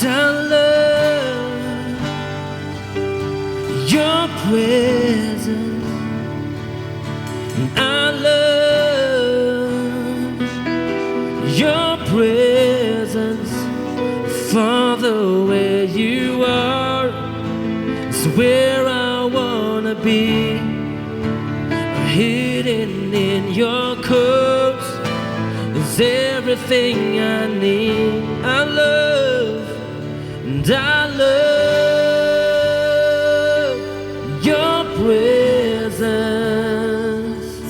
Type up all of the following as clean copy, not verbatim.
I love your presence. I love your presence. Father, where you are is where I wanna be. Hidden in your coats is everything I need. I love and I love your presence,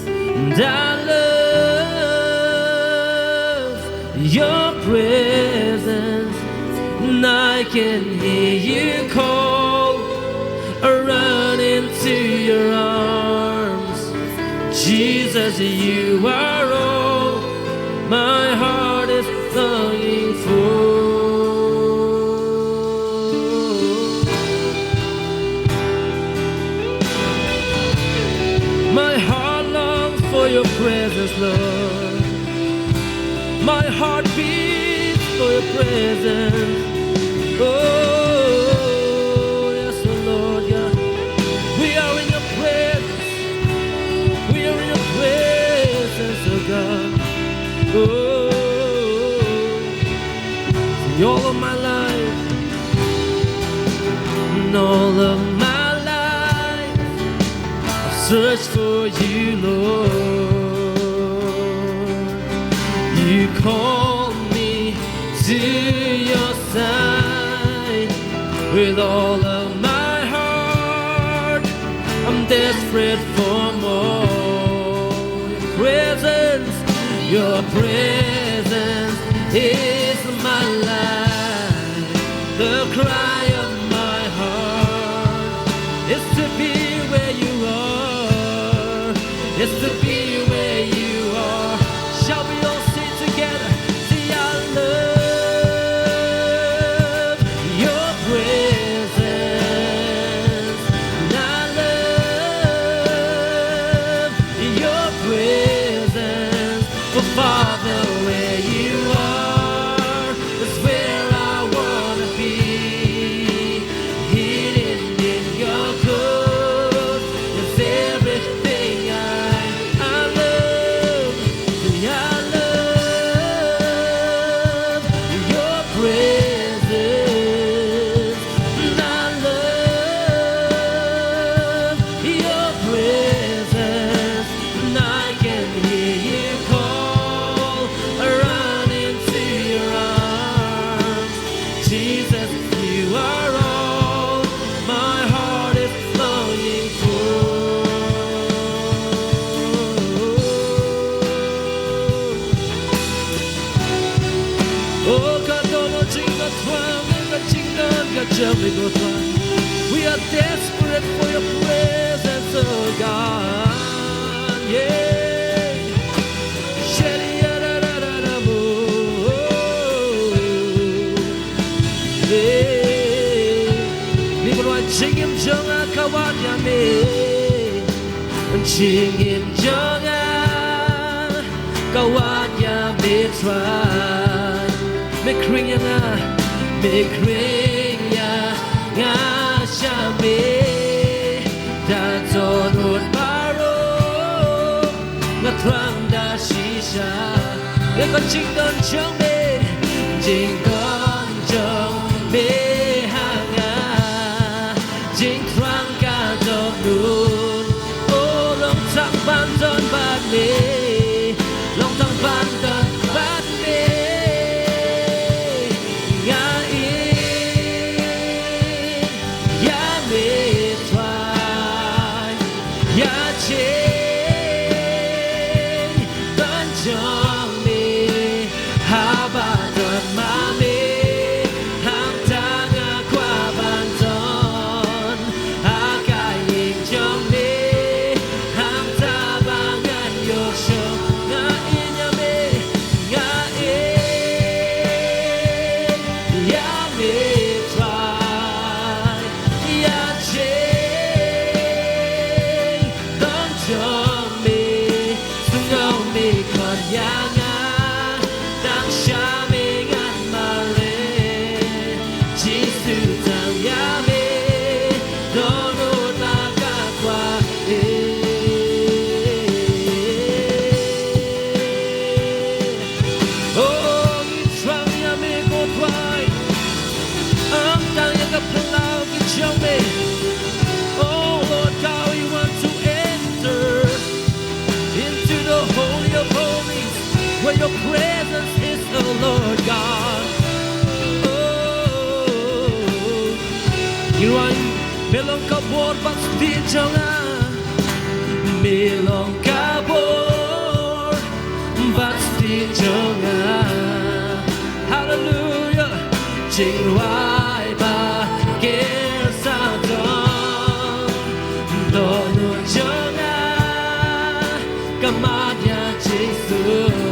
and I love your presence, and I can hear you call, run into your arms. Jesus, you are all my heart is longing for. My heart longs for your presence, Lord. My heart beats for your presence. Oh, yes, Lord, yeah. We are in your presence. We are in your presence, oh God. Oh, all of my life, and all of my life, I've searched for you, Lord. You called me to your side with all of my heart. I'm desperate for more. Your presence is my life. The cry of my heart is to be where you are. Is to be where you are. Shall we all sing together? See, I love your presence, and I love your presence. For Father, where you are is where I wanna be. Hidden in your coat is everything I love. I love your presence, and I love your presence, and I can hear you call, run into your arms. Jesus, you are all my heart is longing for. Oh, Kadono Jinga Twan, Jinga Gajamigo Twan. We are desperate for your presence, oh God. Yeah. Shedi-ya-da-da-da-da-mo. Hey. Nibulwan Jingim Jonga Kawanyame. Jingim Jonga Kawanyame Twan. Mekrinya nga, mekrinya nga shame. Danzonut baro nga trang da shisha. Eko jingdon jong me, jingdon jong me hanga. Jing trang ka dog nun. Oh, long tang ban don bat me, long tang ban don bat me. Jiruan melong kabur pasti jangan melong kabur pasti jangan Hallelujah Jiruan bahagia sadar Dono jangan kamarnya Jesus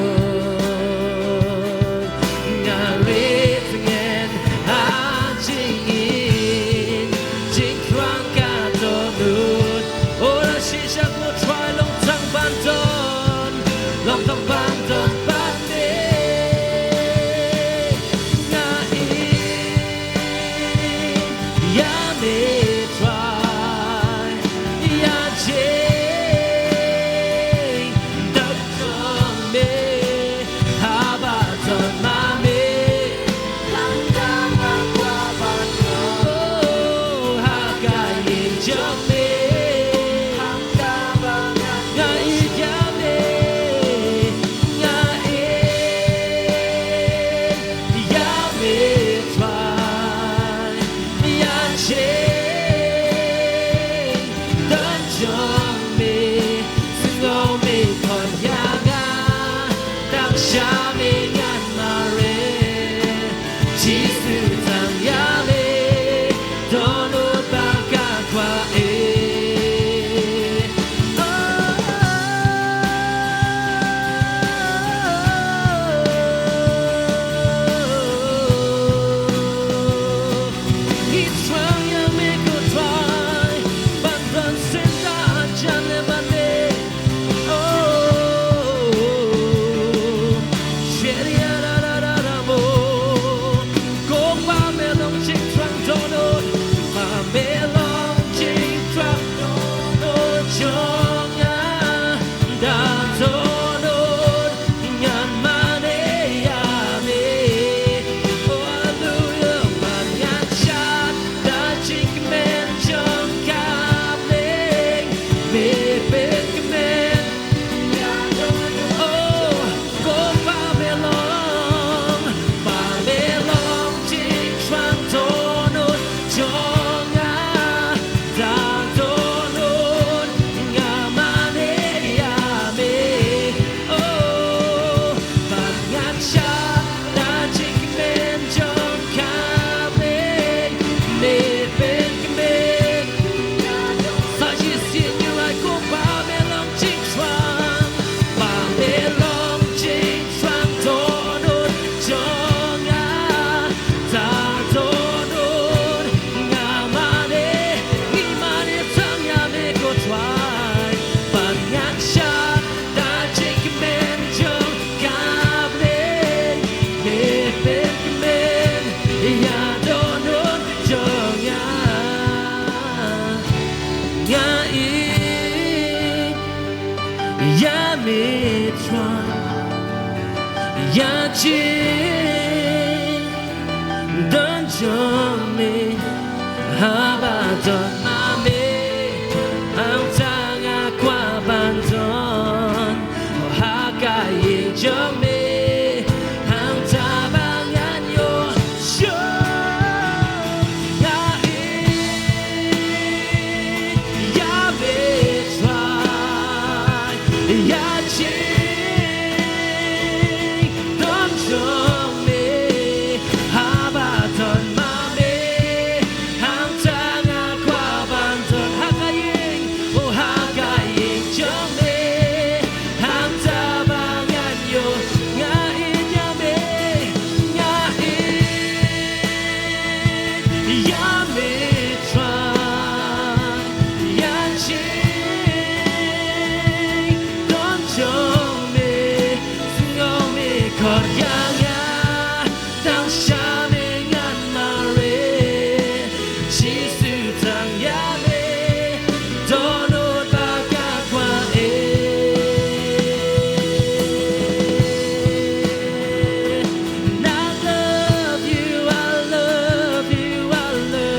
dan jami habaton mami ang tanga kwa banton hakai jami ang tabangan yo syo ya betray ya I love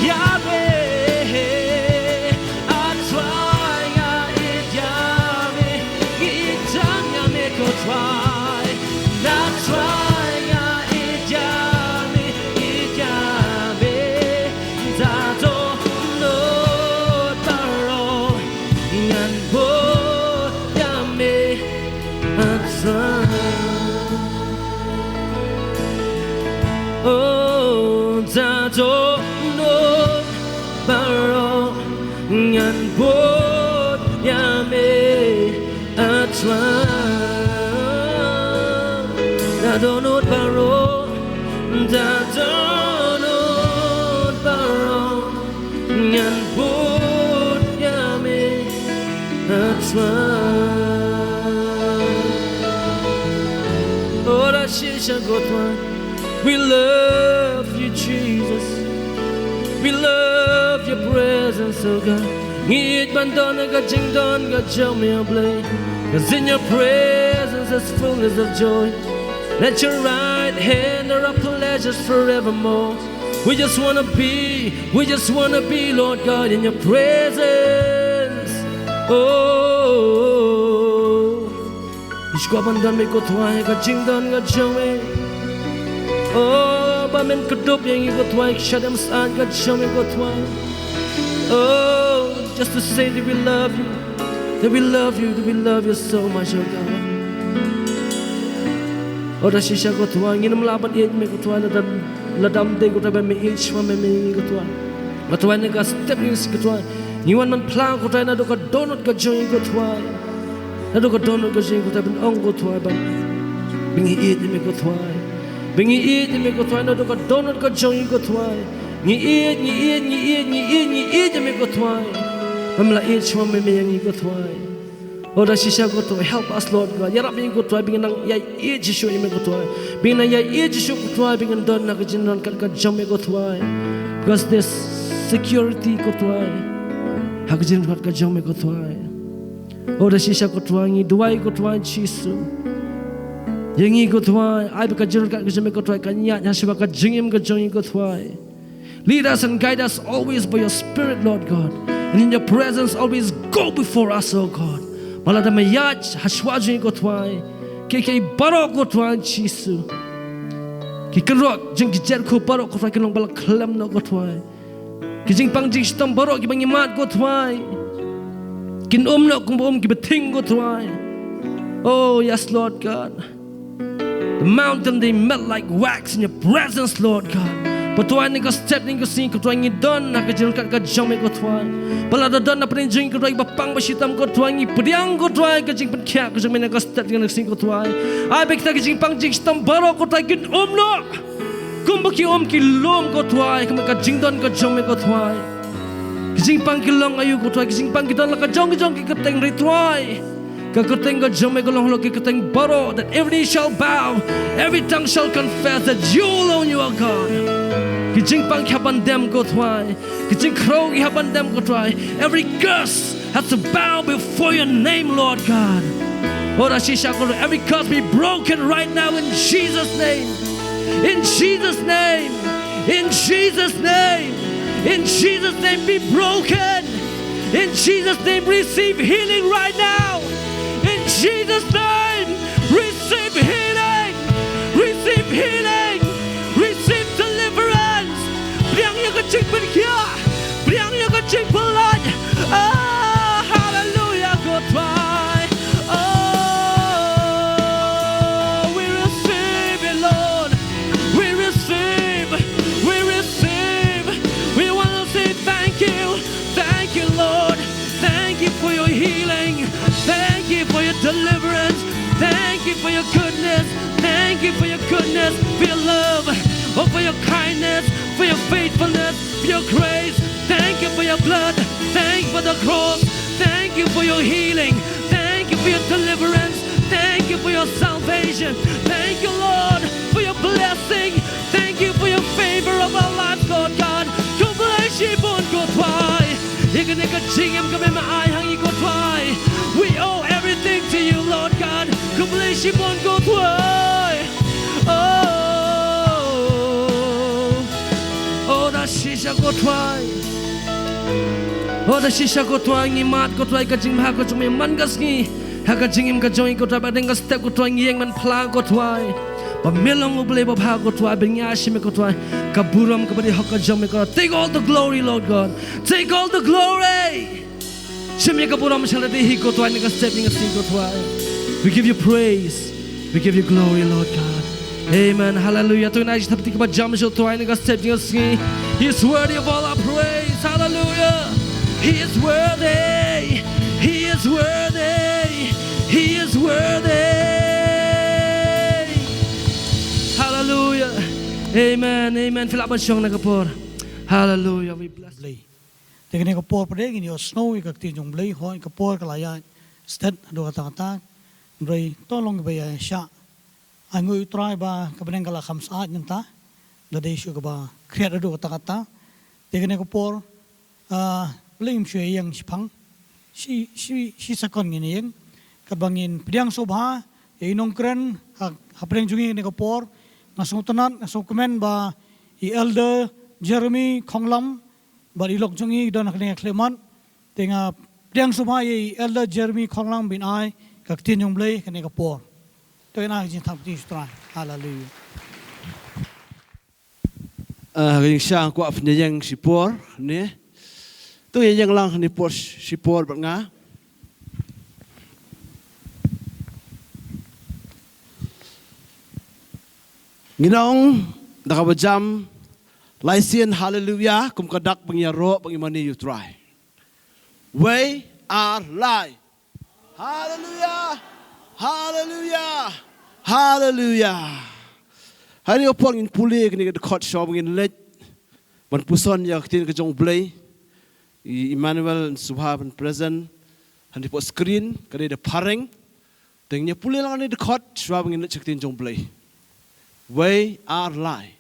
Yahweh, Atwaya it Yahweh, Itanya make a try. Atwaya it Yahweh, it Yahweh, Tato no Taro, Yan Bo Yame, Atwaya. Oh, Tato no Baro, Yan Bo Yame, Atwaya. Dadonot baro, dadonot baro, nyan bud yame atwa. Ora shisha gotwa. We love you, Jesus. We love your presence, oh God. Ngit bandon ga jingdon ga jome oblay. 'Cause in your presence there's fullness of joy. At your right hand there are pleasures forevermore. We just wanna be, Lord God, in your presence. Oh, Ishkwabandan me kotwai ka jingdan ka jome. Oh, bamen kudup yang kotwai shadam saan ka jome kotwai. Oh, just to say that we love you, that we love you, that we love you so much, oh God. Ora shisha kotwa ngin mlaban age me kotwa ladam de kotwa be me age me kotwa kotwa ne ka step ni kotwa ni wan man plan kotwa na do ka donut ka join kotwa na do ka donut ka join kotwa ben ong kotwa ban bingi age me kotwa na do ka donut ka join kotwa ni age me kotwa mamla age me yang kotwa. Oh, da shisha kotwa, help us, Lord God. Yarap bing kotwa, bing nang yai Jishu ime kotwa, bing nang yai Jishu kotwa, bing don na kajinan kat jam kotwa. Because this security kotwa, hakajin kat jam kotwa. Oh, da shisha kotwa, ngi duai kotwa Jisu. Yangi kotwa, ai bakajin kat jam kotwa, kanya nyaswa kat jingim kat jam kotwa. Lead us and guide us always by your Spirit, Lord God, and in your presence always go before us, oh God. Malada mayaj hashwaju kotwai, keke barok kotwai Jisu. Kikerok jeng kijer ko barok kotwai kinong balak klem no kotwai. Kijing pang jing stam barok kibang imat kotwai. Kin no kung kibeting kotwai. Oh yes, Lord God. The mountain they melt like wax in your presence, Lord God. Patuan ni ko step ni ko sing ko tuang idon na kajiran ka jame ko tuan. Balada don na prinjing ko tuang bapang basitam ko tuang ipriang ko tuang kajing penkya ko jame na ko step ni ko sing ko tuang. Ay bekta kajing pangjing stam baro ko tuang kin no. Kumbaki kilom ko tuang kama kajing don ka jame ko tuang. Kajing pang kilong ayu ko tuang kajing pang kidon la ka jong ki kateng rituai. Kakateng ka jame ko long ki kateng baro that every knee shall bow, every tongue shall confess that you alone you are God. Kijing pang haban dem go twai, kijing crow haban dem go twai. Every curse has to bow before your name, Lord God. Every curse be broken right now in Jesus' name. In Jesus' name. In Jesus' name. In Jesus' name be broken. In Jesus' name receive healing right now. In Jesus' name receive healing. Receive healing. Receive deliverance. Priang yung kaching pinkia. Priang yung kaching pulan. Ah, hallelujah, go try. Oh, we receive it, Lord. We receive. We receive. We want to say thank you. Thank you, Lord. Thank you for your healing. Thank you for your deliverance. Thank you for your goodness. Thank you for your goodness, for your love, for your kindness, for your faithfulness, for your grace. Thank you for your blood. Thank you for the cross. Thank you for your healing. Thank you for your deliverance. Thank you for your salvation. Thank you, Lord, for your blessing. Thank you for your favor of our lives, Lord God. We owe everything to you, Lord God. Oh, oh, shisha ko twai Oda shisha ko twai ngi mat ko twai ka jing bha ko chumi man gas ngi ha ka jing im ka join ko twai ba deng ka step ko twai ngi man phla ko twai ba melong uble ba bha ko twai ben ya shime ko twai ka buram ka bari hok ka jom ko take all the glory Lord God take all the glory shime ka buram chala de hi ko twai ni ka step ni ka sing ko twai we give you praise we give you glory Lord God amen hallelujah to nai thapti ka ba jam sho twai ni ka step ni ka sing he is worthy of all our praise hallelujah he is worthy he is worthy he is worthy hallelujah amen amen philap bashong na kapor hallelujah we bless blay tekne ko por pade gini snow ka tin jong blay ho ka por ka la ya stat do ta ta blay to long ba ya sha angui try ba ka beneng kala khams a nyanta da de shu ka ba create do ta ta tekne ko por lim shwe yang sipang si sakon ngini yang ka bangin priang sobha e nong kren ha preng jungi ne ko por ngasong tanan ngasong komen ba i elder Jeremy Khonglam ba ilok jungi don akne kleman tenga priang sobha i elder Jeremy Khonglam bin ai ka tin jong blay kane ka por to ina jin thap ti stra hallelujah ring sang ko afne yang sipor ne tu yang lang ni por sipor ba nga Nginong nakabajam laisian hallelujah kum kadak pangyaro pangimani you try. We are lie. Hallelujah. Hallelujah. Hallelujah. Hari opong in puli kini ke kot shop ngin let ban puson ya tin ke jong blay Emmanuel Subha ban present han di po screen kani de pareng tengnya puli lang ni de kot shop ngin let tin jong blay. We are lie.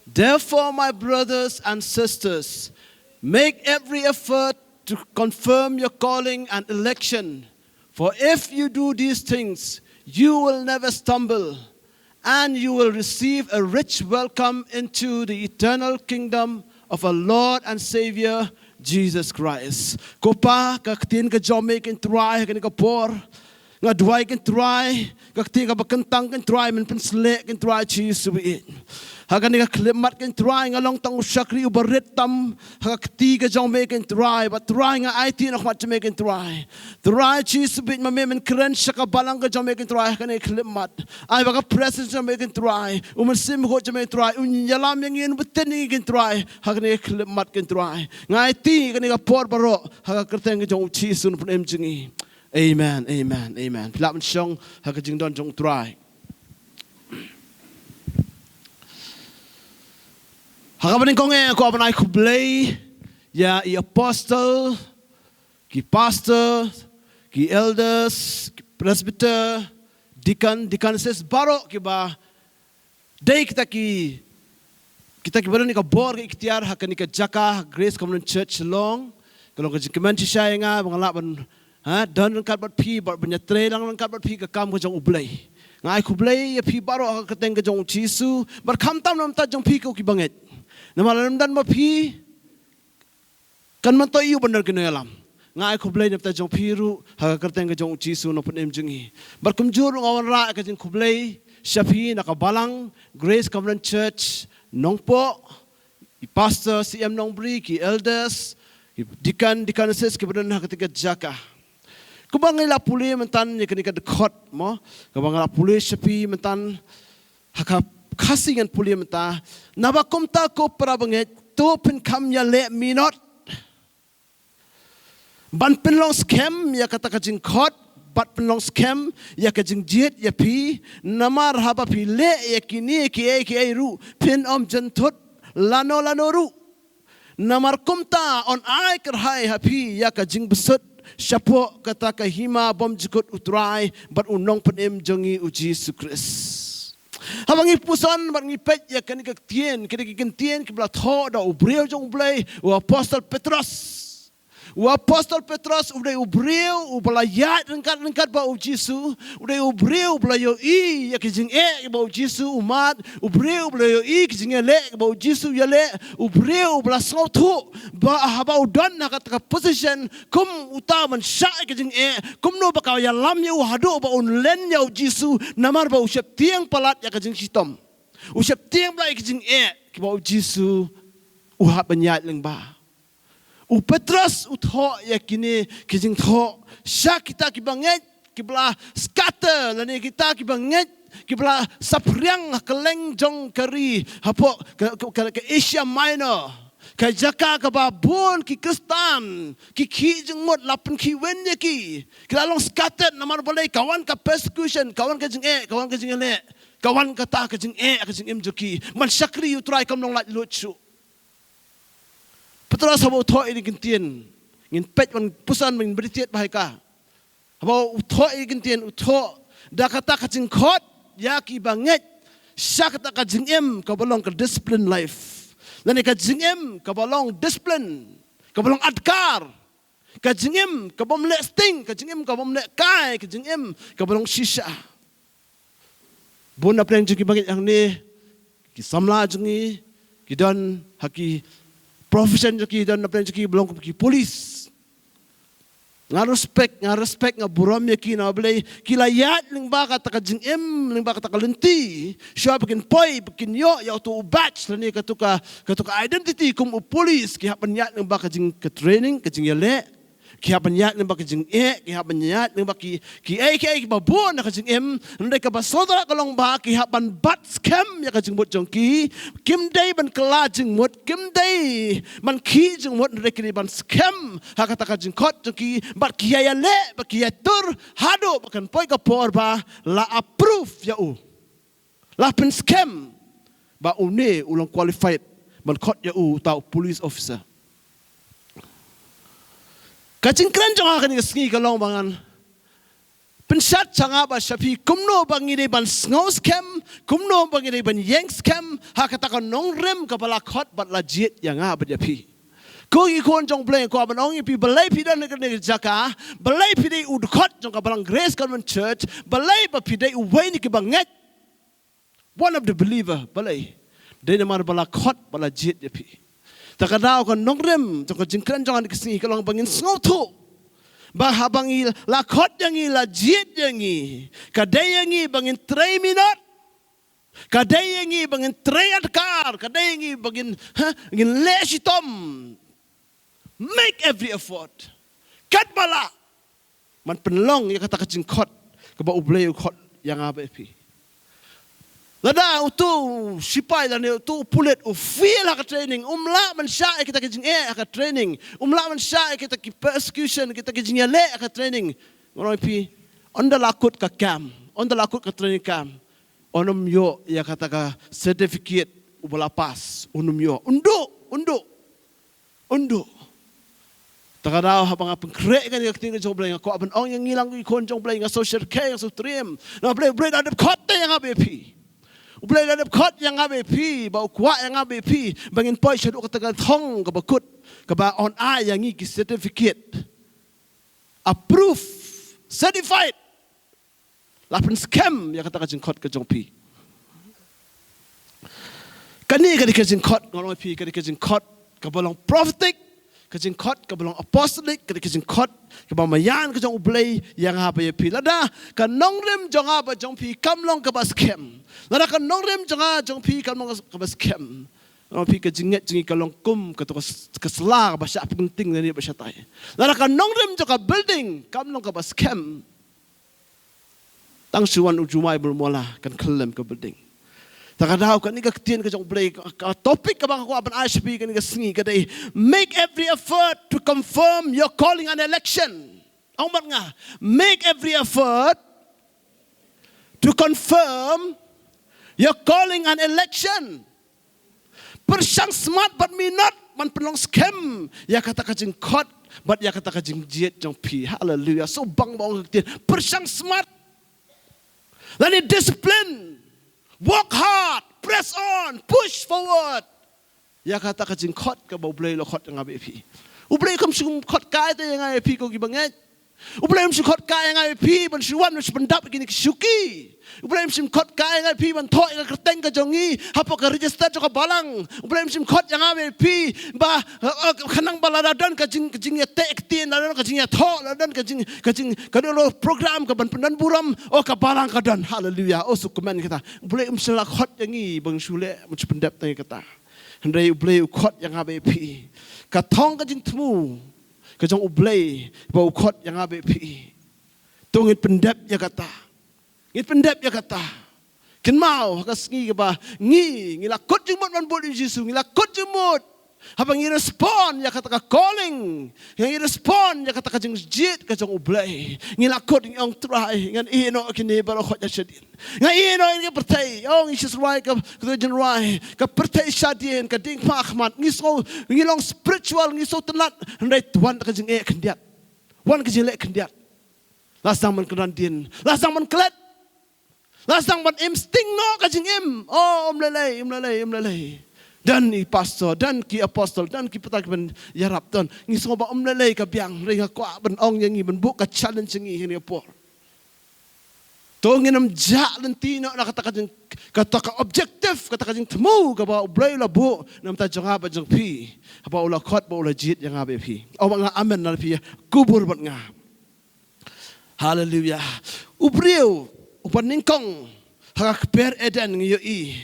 Therefore, my brothers and sisters, make every effort to confirm your calling and election. For if you do these things, you will never stumble, and you will receive a rich welcome into the eternal kingdom of our Lord and Savior, Jesus Christ. Kopa kaktin ka jome kin try kan ka por. Nga duai kan try, kakti ka bakantang kan try men pensle kan try Jesus bi. Hagan ka klemat kan try nga long tang usakri ubaret tam kakti ka jong make kan try but try nga IT nok mat make kan try. Try Jesus bi ma men kren saka balang ka jong make kan try kan klemat. Ay baka presence jong make kan try. Sim ko jong make try unyalam yang yin beten kan try. Hagan ka klemat kan try. Nga IT kan ka por baro haga kerteng ka jong Jesus pun emjingi. Amen, amen, amen. Pilap mensyong hakajing don jong try. Hakabaning kong ko apanay kublay ya i apostle, ki pastor, ki elders, ki presbyter, deaconesses baro ki ba day kita ki baru ni ka bor ki ikhtiar hakani ka jaka Grace Covenant Church long kalau ka jingkeman siya nga mga laban dan kat bat pi bat benyatre lang kat bat pi ka kam ko jong ublay ngai kublay ya pi baro ka teng ka jong chisu bar kam tam nam ta jong pi ko ki banget namalam dan ma pi kan man to iu bener kene alam ngai kublay nap ta jong pi ru ha ka teng ka jong chisu no pun em jengi bar kum jur ngawan ra ka jing kublay syafi nakabalang Grace Covenant Church nongpo i pastor CM Nongbri ki elders ki deaconesses ki badan ketika jaka kubang ila puli mentan ni kenika dekot mo kubang ila puli sepi mentan haka kasingan puli menta nabakum ta ko para banget to pen kam ya le minot ban pen long scam ya kata kajing kot bat pen long scam ya kajing jet ya pi namar haba pi le ya kini ki ai ru pen om jentut lano ru namar kumta on ai kerhai hapi ya kajing besut syapo kata kahima bom jikut utrai bat unong penem jongi uji sukris habangi pusan bangi pet ya kani kak tien kini kikin tien kibla tho da ubreu jong blay u apostle Petrus O apostol Petros udai ubreu ubalayat lengkat ba u Jisu, udai ubreu ubalayo i ya kijing ba u Jisu umat, ubreu ubalayo i kijing le ba u Jisu ya le, ubreu ubalasau tu ba haba udon na kat position kum utaman sya kijing kum no ba ka ya lam ya hadu ba un len ya u Jisu namar ba u syap tiang palat ya kijing sitom. U syap tiang ba kijing ba u Jisu uhap banyat leng ba. U Petros utho ya kini kijing tho syak kita kibanget kibla scatter lani kita kibanget kibla sapriang keleng jong kari hapo ke Asia Minor ke jaka ke babun ki Kristan ki jeng mot lapen ki wen ya ki kilalong scatter namar boleh kawan ka persecution kawan ka jeng kawan ka jeng le kawan ka ta ka jeng ka jeng em joki man syakri utrai kam nong lat lucu. Petros habo utho ini gentian ngin pet man pusan min beritiat bahika habo utho ini gentian utho da kata kacing khot ya ki banget syak kata kacing em ka bolong ke discipline life lani kacing em ka bolong discipline ka bolong adkar kacing em ka bom le sting kacing em ka bom le kai kacing em ka bolong shisha bon apa yang ki banget yang ni ki samla jungi ki don haki profession joki dan apa joki belum ki polis nga respect nga buram yaki na blay kilayat ling ba ka takajing ling ba ka takalenti siya bikin poi bikin yo ya to batch lani katuka identity kum polis ki hapan yat ling ba ka jing ka training ka jing yale ki hapan yat ling ba ka jing ki hapan yat ling ba ki babon na ka jing ndai ka basodra kalong ba ki hapan bat scam ya ka jing mot jong ki kim day ban kala jing mot kim day man ki jing mot ndai ki ban scam ha ka jing khot jong ki bat ki ya le ba ki ya tur hado bakan poi ka por ba la approve ya u la pen scam ba une ulang qualified man khot ya u tau police officer. Kacing keren jangan akan ngasih kalau bangan pensat jangan apa syafi kumno bangi deh ban ngau scam kumno bangi deh ban yang scam hak katakan nongrem kepala khot bat lajit yang apa japi ko ikon jong play ko ban ong pi balai pi dan negeri jaka balai pi deh ud khot jong kapalang Grace Convent Church balai ba pi deh uwai ni kebanget one of the believer balai deh namar bala khot bala jit japi. Takadaw kan nongrem jong jingkran jangan dikasih kalau bangin sngotu bah bangi lakot yang la jit yang kadai yang bangin 3 minute kadai yang bangin 3 adkar kadai yang bangin ngin lesitom make every effort kat bala man penlong ya kata kacing khot keba ublay khot yang apa pi lada utu sipai lani utu pulet feel hak training umla man sya kita kijing hak training umla man sya kita ki persecution kita kijing le hak training ngoroi pi onda lakut ka cam onda lakut ka training cam onum yo ya kata ka certificate ubala pas onum yo undo takadaw habang apang krek kan yak tinggal jong blay ko aban ong yang ngilang ikon jong blay nga social care yang sutrim na blay adap khote yang abepi ublay ladap khot yang abepi bau kuat yang abepi bangin poi syadu katakan thong ka bakut ka ba on a yang ki certificate approved certified lapen scam ya kata kajing khot ka jong pi kani ka dikajing khot ngorong pi ka dikajing khot ka bolong prophetic kajing khot ka bolong apostolic ka dikajing khot ka bamayan ka jong ublay yang abepi lada ka nongrem jong aba jong pi kamlong ka ba scam lada kan nongrem jong pi kan mong kabas kem pi ka jinget jingi kalong kum ka to ka sla ba sya penting ni ba sya tai lada kan nongrem jong ka building kam long kabas kem tang suwan ujumai bermula kan kelem ka building takadaw kan ni ka tien ka jong play ka topic ka bang ko aban ISP kan ni ka singi ka dai make every effort to confirm your calling and election ong nga make every effort to confirm your calling and election. Persang smart but minat man penong scam. Ya kata kajing khot but ya kata kajing jiet jong pi. Hallelujah. So bang ketian. Persang smart. Lani discipline. Work hard. Press on. Push forward. Ya kata kajing khot ka bau blay lo khot yang abe pi. Ublay kam sum khot kai te yang ai pi ko ki banget. Ublay sum khot kai yang ai pi ban suwan ban pendap ki ni suki. Ublay sum khot kai yang ai pi ban thoi ka kerteng ka jongi hapo ka register ka balang. Ublay sum khot yang ai pi ba khanang baladadan ka jing ya tek tin la ka jing ya tho la dan ka jing ka lo program ka ban pendan buram o ka balang ka dan. Haleluya. O sukuman kita. Ublay sum la khot yang i bang sule ban pendap te kata. Hendai ublay khot yang ai pi. Ka thong ka jing tmu ka jong ublay ba khot yang ai pi. Tungit pendap ya kata. Ngit pendap ya kata. Kin mau hakas ngi ba ngi lakot jemut man bol Yesus ngi lakot jemut. Habang ngi respond ya kata ka calling. Yang ngi respond ya kata ka jeng jit ka jong ublay. Ngi lakot ngi ong try ngan ino kini baro khot ya shadin. Ngan ino ngi pertai ong Yesus rai ka jen rai ka pertai shadin ka ding mahmat ngi so ngi long spiritual ngi so tenat ndai tuan ka jeng kendiat. Wan ka jeng le kendiat. Lasang man kerandin, lasang man kelet. Lasang man insting no kajing oh umlalay. Dan ni pastor, dan ki apostol, dan ki petakiban yarap ton. Ngi soba umlalay ka biang, ringa ko ban ong yang iban buka challenge ngi hini apor. Tongin am ja lentino na kata ka objective kata kajing temu ka ba ublay la bu nam ta jonga ba jong pi. Apa ula khot ba ula jit yang abe pi. O nga amen na pi kubur bat nga. Hallelujah. Ubriu upan ningkong hak per eden ngiyo i.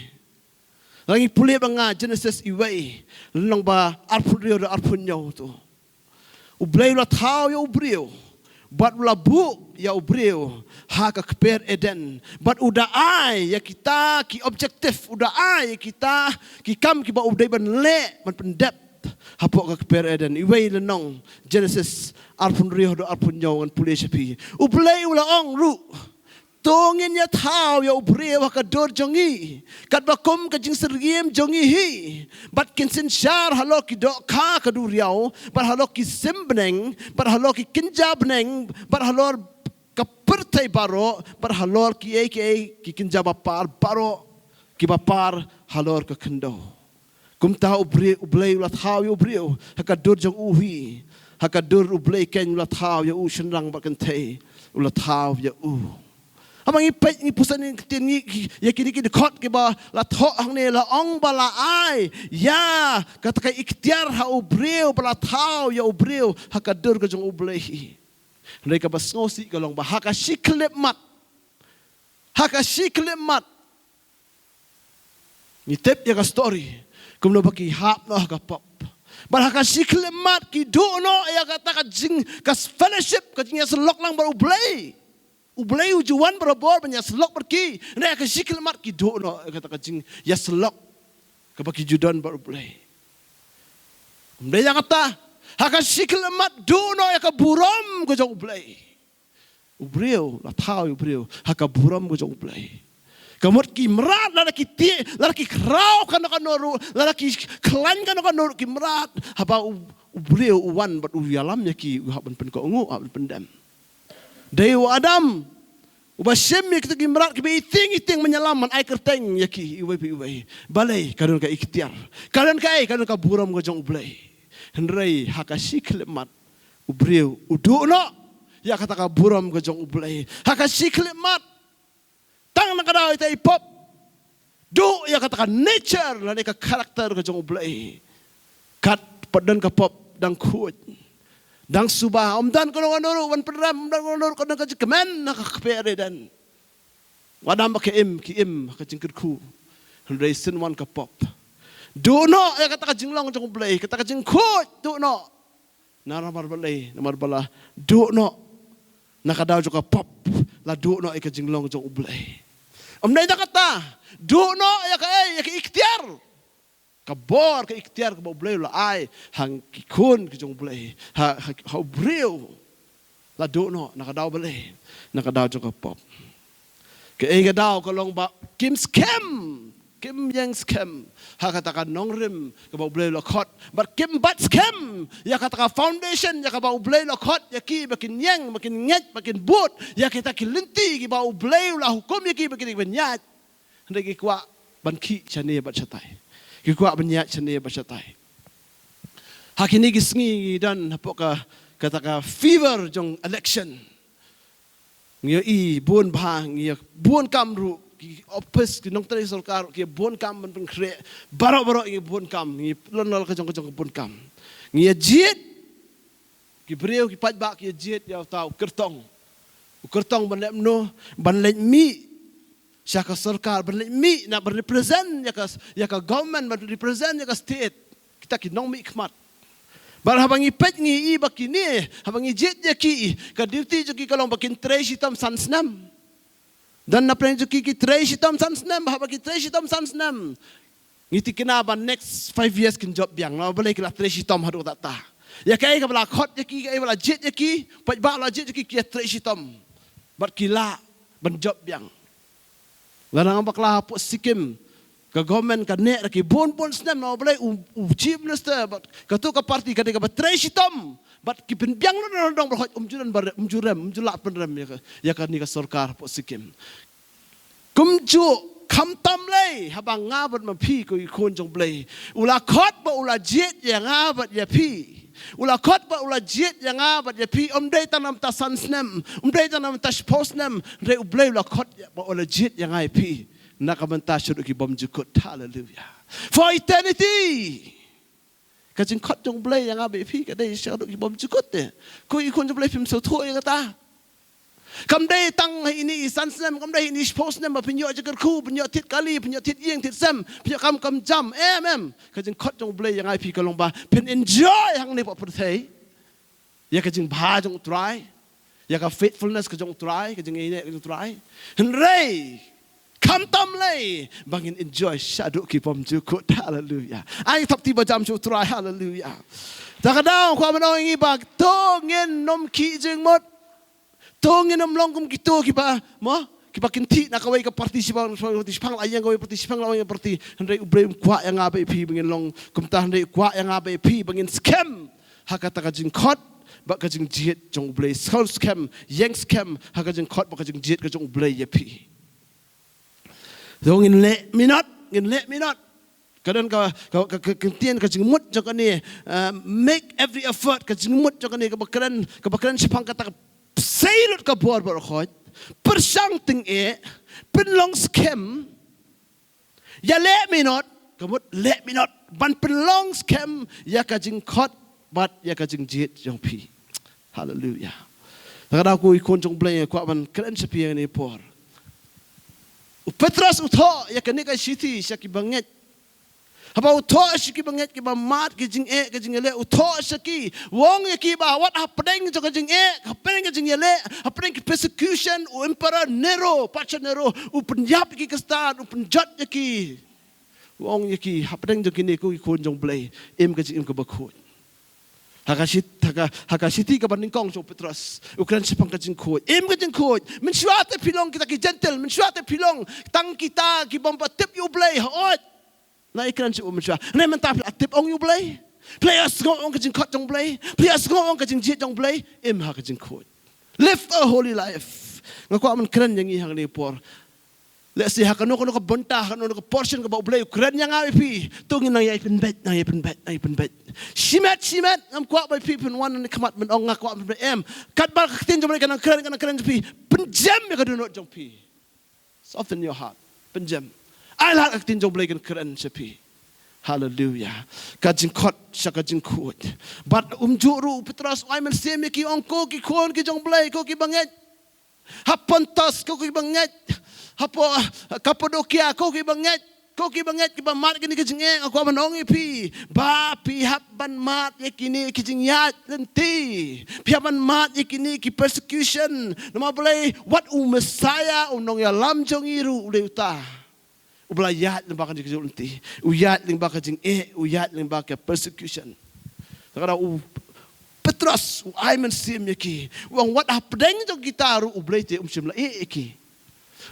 Langi pulih banga Genesis iway long ba arpunyo do arpunyo tu. Ubriu la tau ya ubriu. Bat ula bu ya ubriu hak per eden. Bat uda ai ya kita ki objektif uda ai ya kita ki kam ki ba udai ban le ban pendep. Hapok ka per eden iway lenong Genesis arpunyo do arpunyo ngan pulih sepi. Ublay ula ong ru. Tongin ya tau ya ubriu ka dor jongi. Kat bakum ka jing sergiem jongi hi. Bat kinsin syar halo ki do ka duriau. Bat halo ki simbeneng. Bat halo ki kinjabneng. Bat halo ka pertai baro. Bat halo ki ki kinjabapar baro. Ki bapar halo ka kendo. Kum tahu ublay ulat tau ya ubriu. Haka dor jong uhi. Haka dor ublay ken ulat tau ya u shenrang bakentay. Ulat tau ya u. Amang ipet ni pusan ni tin ni ya kini dekot ke ba la tho hang ne la ong bala ai ya kata kai ikhtiar ha ubriu bala thau ya ubriu haka dur ka jong ublei ndai ka bas ngosi ka long ba haka shiklep mat ni tep ya ka story kum no baki hap no ka pop bal haka shiklep mat ki do no ya kata ka jing ka fellowship ka jing ya selok lang ba ublei Ublay ujuan berabor banyak selok pergi. Nek ka sikil mat ki do no kata kajing ya selok ka baki judan bar ublay. Ublay yang kata haka sikil mat do no ya ka buram ko jong ublay. Ubriu la tau ubriu haka buram ko jong ublay. Kamot ki merat la ki ti la ki krau kan noru la ki klan kan noru ki merat haba ubriu uwan bat uyalam ya ki haban pen ko ungu haban pendam. Dewa Adam ubasem ya kita gimrat kibe iting menyelaman ai kerteng ya ki iwai balai kadon ka ikhtiar kadon ka buram go jong ublay hendrai hakasi klemat ubriu udu no ya kata ka buram go jong ublay hakasi klemat tang na kadau ita pop do ya kata ka nature la ka karakter go jong ublay kat padan ka pop dang kuat dang subah dan kono nuru wan pedram dan kono nuru kono ka kemen nak kpere dan wadam ki im ka jingku reason wan ka pop do no ya kata ka jinglong jong blay kata ka jingkut do no naramar balay namar bala do no nakadaw jo ka pop la do no ka jinglong jong blay amnay da kata do no ya ka ikhtiar kabor ka ikhtiar ka ublay la ai hang kikun ki jong ublay ha ubriu la do no nakadaw balay nakadaw jo ka pop ka ay gadaw ka long ba kim yang scam ha kata ka nong rim ka ublay la khot but kim bat scam ya kata ka foundation ya ka ublay la khot ya ki makin yang makin nget makin but ya kita kilinti ki ba ublay la hukum ya ki makin benyat hendak ki kwa ban ki chane bat chatai Kikuak banyak chane bacatai. Hakini gisngi dan apakah kata fever jong election. Ngia buon bang ngia buon kamru ki opes ki nong teri sarkar ki buon kam ben kre baro ngia buon kam ngia lonol ka jong buon kam. Ngia jiet ki breu ki pajba ki jiet ya tau kertong. Kertong ban lek no ban lek mi Syaka sarkar berlimi nak berrepresent ya ka government berrepresent ya ka state kita kinong mi ikmat bar habangi pet ngi i bakini habangi jet ya ki ka duty jo ki kalong bakin treshi tam sansnam dan na pren jo ki treshi tam sansnam habaki treshi tam sansnam ngiti kina ban next 5 years kin job biang na boleh kila treshi tam hadu tak ta ya kai ka bala khot ya ki kai bala jet ya ki pet ba la jet ya ki treshi tam bar kila ban job biang Larang baklah put Sikkim ke government ke nek ke bon snam na boleh chief minister ke tu ke parti ke treshi tom bat ki penbiang lo dong berhot umjulak penrem ya kan ni ke sarkar put Sikkim kumju kam tam lei habang ngabat ma pi ko ikon jong blei ula khot ba ula jet ya ngabat ya pi ula khot ba ula jet ya ngabat ya pi dei tanam ta sansnem dei tanam ta posnem re ublei ula khot ba ula jet ya ngai pi nakamanta syuruk ki bom jukut hallelujah for eternity kajing khot jong blei ya ngabe pi ka dei syuruk ki bom jukut te ko ikon jong blei pim so tho ya kata Kam day tang ini sansnem kam day ini posnem pinyo jagar ku pinyo tit kali pinyo tit yeng tit sem pinyo kam jam kajing khot jong blei yang ai pi kalong ba pen enjoy hang ne pop thei ya kajing ba jong try ya ka faithfulness ka jong try kajing ini ka jong try henrei kam tam lei bangin enjoy shaduk ki pom jukut hallelujah ai top tiba jam chu try hallelujah takadang kwa manong ngi ba tongin nom ki jing mot Tongin am longkum gitu kiba kinti nak kawai ke partisipang ayang kawai partisipang lawan yang parti hendai ubrei kuat yang abai pi bangin long kumtah hendai kuat yang abai pi bangin scam hakata kajing khot bak kajing jiet jong ubrei scam yang scam hakajing khot bak kajing jiet kajing ubrei ya pi dongin le minot kadang ka kentian kajing mut jong ni make every effort kajing mut jong ni kebakaran sipang kata Seilut ka buat berkhot, persang ting penlong scam, ya let me not, ban penlong scam, ya kajing khot, bat ya kajing jit jong pi, hallelujah. Takkan aku ikon jong blay aku ban keren sepi ni por. Petras utho ya kini kai city syaki banget. Haba utho syaki banget ki ba mat kajing le utho syaki wong ki ba what happening jo kajing happening kajing le happening persecution u emperor Nero pacha Nero u penyap ki kestan u penjat ki wong ki happening jo kini ku ikon jong blay kajing ke bakut Hakasiti ka baning kong so Petros ukran sipang kajing khoi kajing khoi mensuate pilong kita ki gentle mensuate pilong tang kita ki bomba tip you blay hot na ikran si umsha na mentap atip ong you blay players go ong kajing khot jong blay players go ong kajing jit jong blay kajing khoi live a holy life ngako aman kren yang ihang ni por let's say hakano ko bonta hakano ko portion ko ba blay kren yang ai pi tungin nang yai pen bet Shimet am kuat by people one and kamat men ong ngako am kat bar katin jom kan keren pi penjam ya kadunot jong pi soften your heart penjam ai la katin jom kan keren sepi hallelujah kajing khot sakajing khut but juru Petros ai men semi ki ongko ki khon ki jong blay ko ki banget hapontos ko ki banget hapo Kapadokia ko ki banget ki ba mat kini kajing aku manong pi ba pi ban mat kini kajing yat lenti pi ban mat kini ki persecution nama boleh what Messiah unong ya lam jong iru leuta ubla yat lemba kajing lenti uyat lemba kajing uyat lemba ke persecution takara Petros ai men sim ki wang what happening jong gitaru ublete simla ki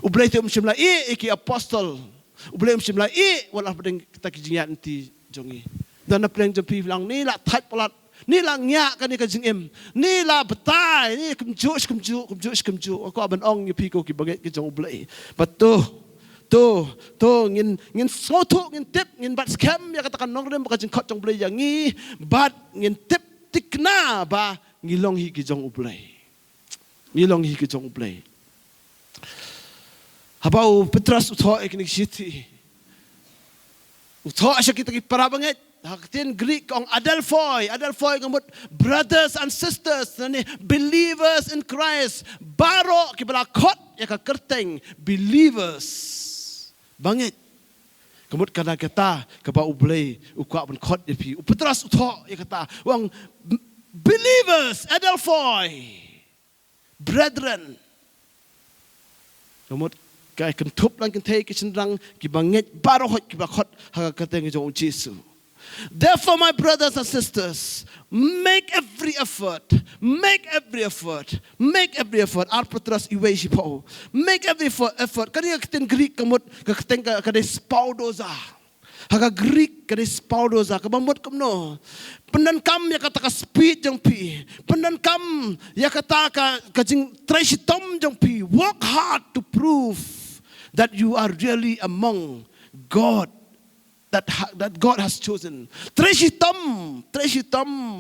ublete simla ki apostle Ublem simla wala pedeng kita kijingat nanti jongi. Dan pedeng jampi bilang ni lah type pelat, ni lah nyak kan ni kajing ni lah betai, ni kemju. Aku aban ong ni piko ki baget ki jong ublei. Betul, ngin sotu ngin tip ngin bat scam ya katakan nong rem bakajing kot jong blay yangi bat ngin tip tikna ba ngilong hi ki jong ublay. Ngilong hi ki jong ublay. Habau Petrus utho eknik siti. Utho asya kita ki parabanget. Haktin Greek ong Adelphoi ngamut brothers and sisters nani believers in Christ. Baro ki bala kot ya ka kerteng believers. Bangit. Kemud kana kata kaba ublay ukwa pun khot pi. Petras utho ya kata wang believers Adelphoi brethren. Kemud kai kentup lang kentei kisenrang ki bangit baro hot ki ba khot ha ka teng jong Jesu. Therefore, my brothers and sisters, make every effort. Ar Petrus iway si Paul. Make every effort. Kani katen Greek kamut katen kadai spaudoza. Haga Greek kadai spaudoza. Kabamut kamno. Pendan kam ya kata ka speed jong pi. Pendan kam ya kata ka kajing tresitom jong pi. Work hard to prove that you are really among God. That God has chosen. Tresitom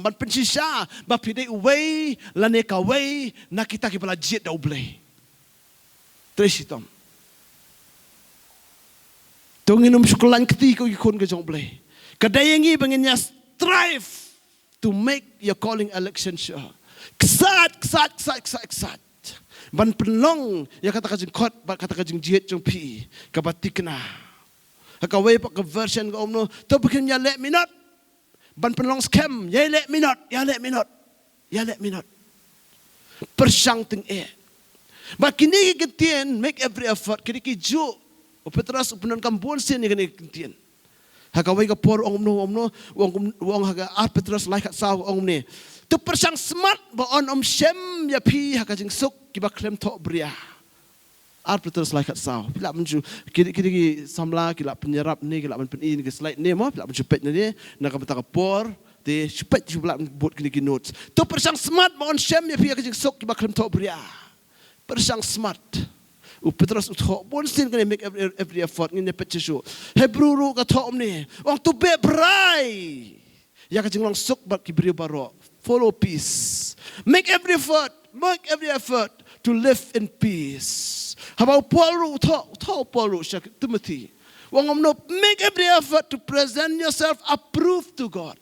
man pensisya ba pide away laneka way nakita ki pala jet da ublay. Tresitom. Tunginum sukulan keti ko ikon ke jong ublay. Kadayangi banginya strive to make your calling election sure. Kesat. Ban penlong ya kata kajing kot ba kata kajing jet jong pi kabatikna. Hakaway pa conversion ko omno to bikin ya let me not ban penlong scam ya let me not persang ting ba kini kitien make every effort kini ki ju o Petrus upunan kambon sin ni kitien hakaway ka por omno wong haga Petrus like sa omne to persang smart ba on shem ya pi hakajing suk kiba klem to bria Ar Petrus like sao. Bila menju kiri samla kila penyerap ni kila pen ke slide ni mo bila menjepet ni nak betaka por de cepet bila buat kini notes. Tu persang smart mon shem ya pia kajing sok kiba klem to bria. Persang smart. U Petrus utho bon sin kena make every effort ngin pet chesu. Hebrew ru ka thom ni. Wang tu be brai. Ya kajing long sok bat kibrio baro. Follow peace. Make every effort to live in peace. Habau Paul Paul Timothy. Wangomno make every effort to present yourself approved to God.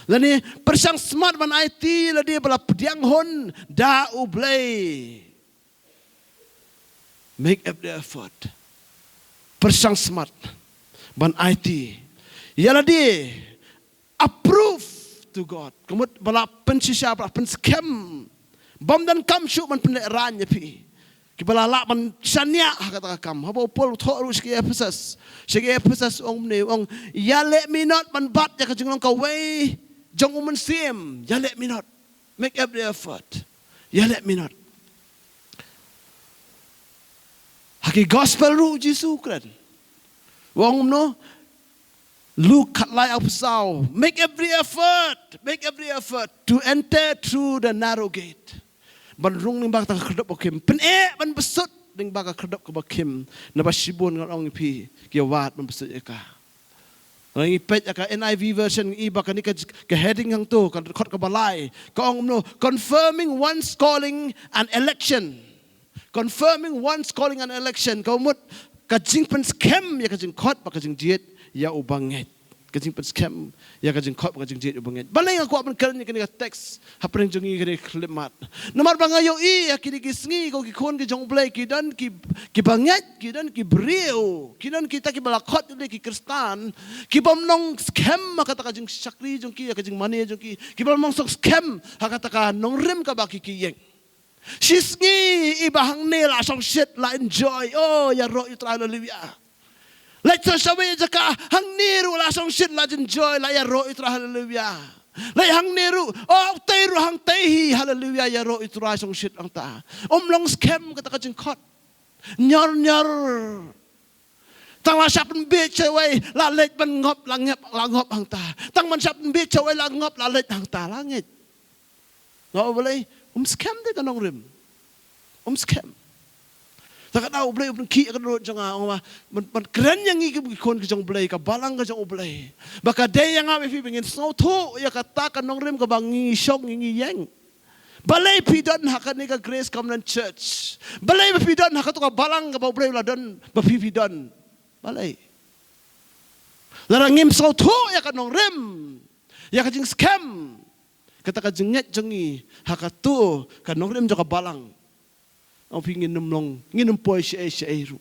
Lani persang smart man IT ladi bala pediang hon da ublay. Make every effort. Persang smart man IT. Yaladi approved to God. Kemud bala pensisya bala penskem. Bom dan kam syuk man peneran ya pi. Kibala la man syanya kata kam. Habau Paul tho ru segi Ephesus ong ya let me not man bat ya kajing long kaway jong uman sim ya let me not make every effort. Ya let me not. Haki gospel ru Jesu kran. Wong no Luke kat lai apsau make every effort to enter through the narrow gate. Ban rung ning baka kedop okim pen ban besut ning baka kedop ke bakim na basibon ngon ong pi kia wat ban besut eka ngi pet aka NIV version i baka ni ke heading hang tu kan khot ke balai ka ong no confirming one's calling and election ka mut ka jing pen scam ya ka jing khot baka jing jet ya ubanget kajing pen scam ya kajing khot kajing jet ubanget balai aku apan keren ni kini teks hapreng jongi kini klimat nomor bangayo i kini kisngi ko ki kon ki jong play ki dan ki banget ki dan ki brio ki dan kita ki balakot ni ki kristan ki bomnong scam kata kajing sakri jong ki kajing mane jong ki bomnong sok scam kata ka nong rem ka baki ki yeng sisngi ibahang nela song shit la enjoy oh ya ro itra hallelujah. Like so sabi jaka hang niru la song shit la enjoy la ya ro itra hallelujah. Lai hang niru oh tairu hang taihi hallelujah ya ro itra song shit ang ta. Long scam kata kajing khot. Nyor Tang la sapen be cewai la let ban ngop la ngop hang ta. Tang man sapen be cewai la ngop la let hang ta langit. Ngop boleh scam de kanong rim. Scam. Takadaw ublay ubang ki kadro janga man kren yang iki kon ka jong ublay ka balang ka jong ublay. Baka day yang ame pi bingin snow to ya kata ka nong rim ka bangi syong ngi yang. Balay pidon hakan ni ka Grace Covenant Church. Balay pidon hakat ka balang ka ublay ladon ba pidon. Balay. Larangim snow to ya ka nong rim. Ya ka jing scam. Kata ka jing net jongi hakatu ka nong rim ka balang. Ang pingin namlong, nginam po siya eru.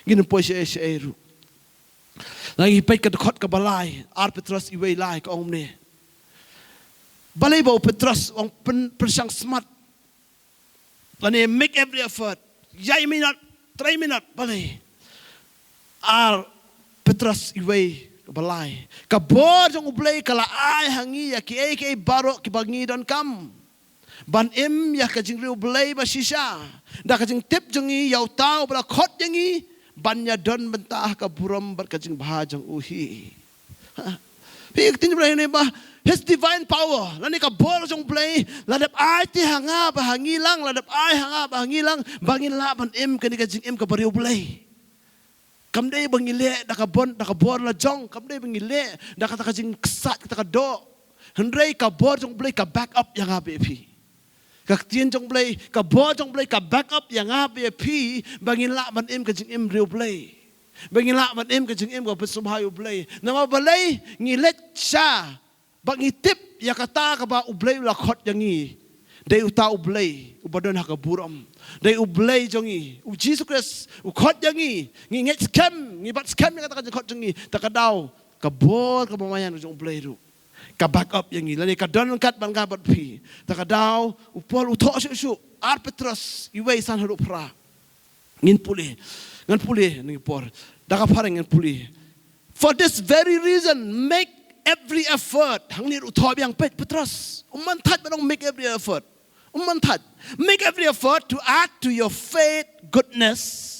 Nginam po siya eru. Lagi hipay ka dakot ka balay, Petros iway lai ka omne. Balay ba Petros ang persyang smart. Lani make every effort. Yay minute, 3 minute balay. Petros iway ka balay. Kabod ang ublay kalaay hangi ya ki baro ki bangi don kam. Ban ya kajing riu belai basisha. Da kajing tip jengi yau tau bala khot jengi bannya don bentah ka buram bar kajing bahajang uhi. Pik tin belai ne ba his divine power. Lani ka bol jong belai ladap ai ti hanga ba hangilang ladap ai hanga ba hangilang bangin la ban kani kajing ka bariu belai. Kamdai bangile da ka bor la jong kamdai bangile da ka kajing ksat ka do. Hendrai ka bor jong belai ka back up yang abepi. Kaktian jong play, ka bo jong play, ka back up yang apa pi bangin la man ka jing real play. Bangin la man ka jing ka pesumhayo play. Nama balay ngilet siya. Bangi tip ya kata ka ba ublay la khot yang ni. Day uta ublay, ubadon hakaburam. Day ublay jongi, Jesus Christ, khot yang ni. Nginget scam, ngibat scam yang kata ka khot jongi. Takadaw ka bo ka mamayan jong ublay ru. Ka back up yang ini, lalu ka don kat bang kabat pi, takadaw upol utok syuk Petros iway san harup pra, ngin puli ni por, daka pareng ngin puli. For this very reason, make every effort. Hang ni utok yang Petros, umantat barang make every effort, make every effort to add to your faith goodness.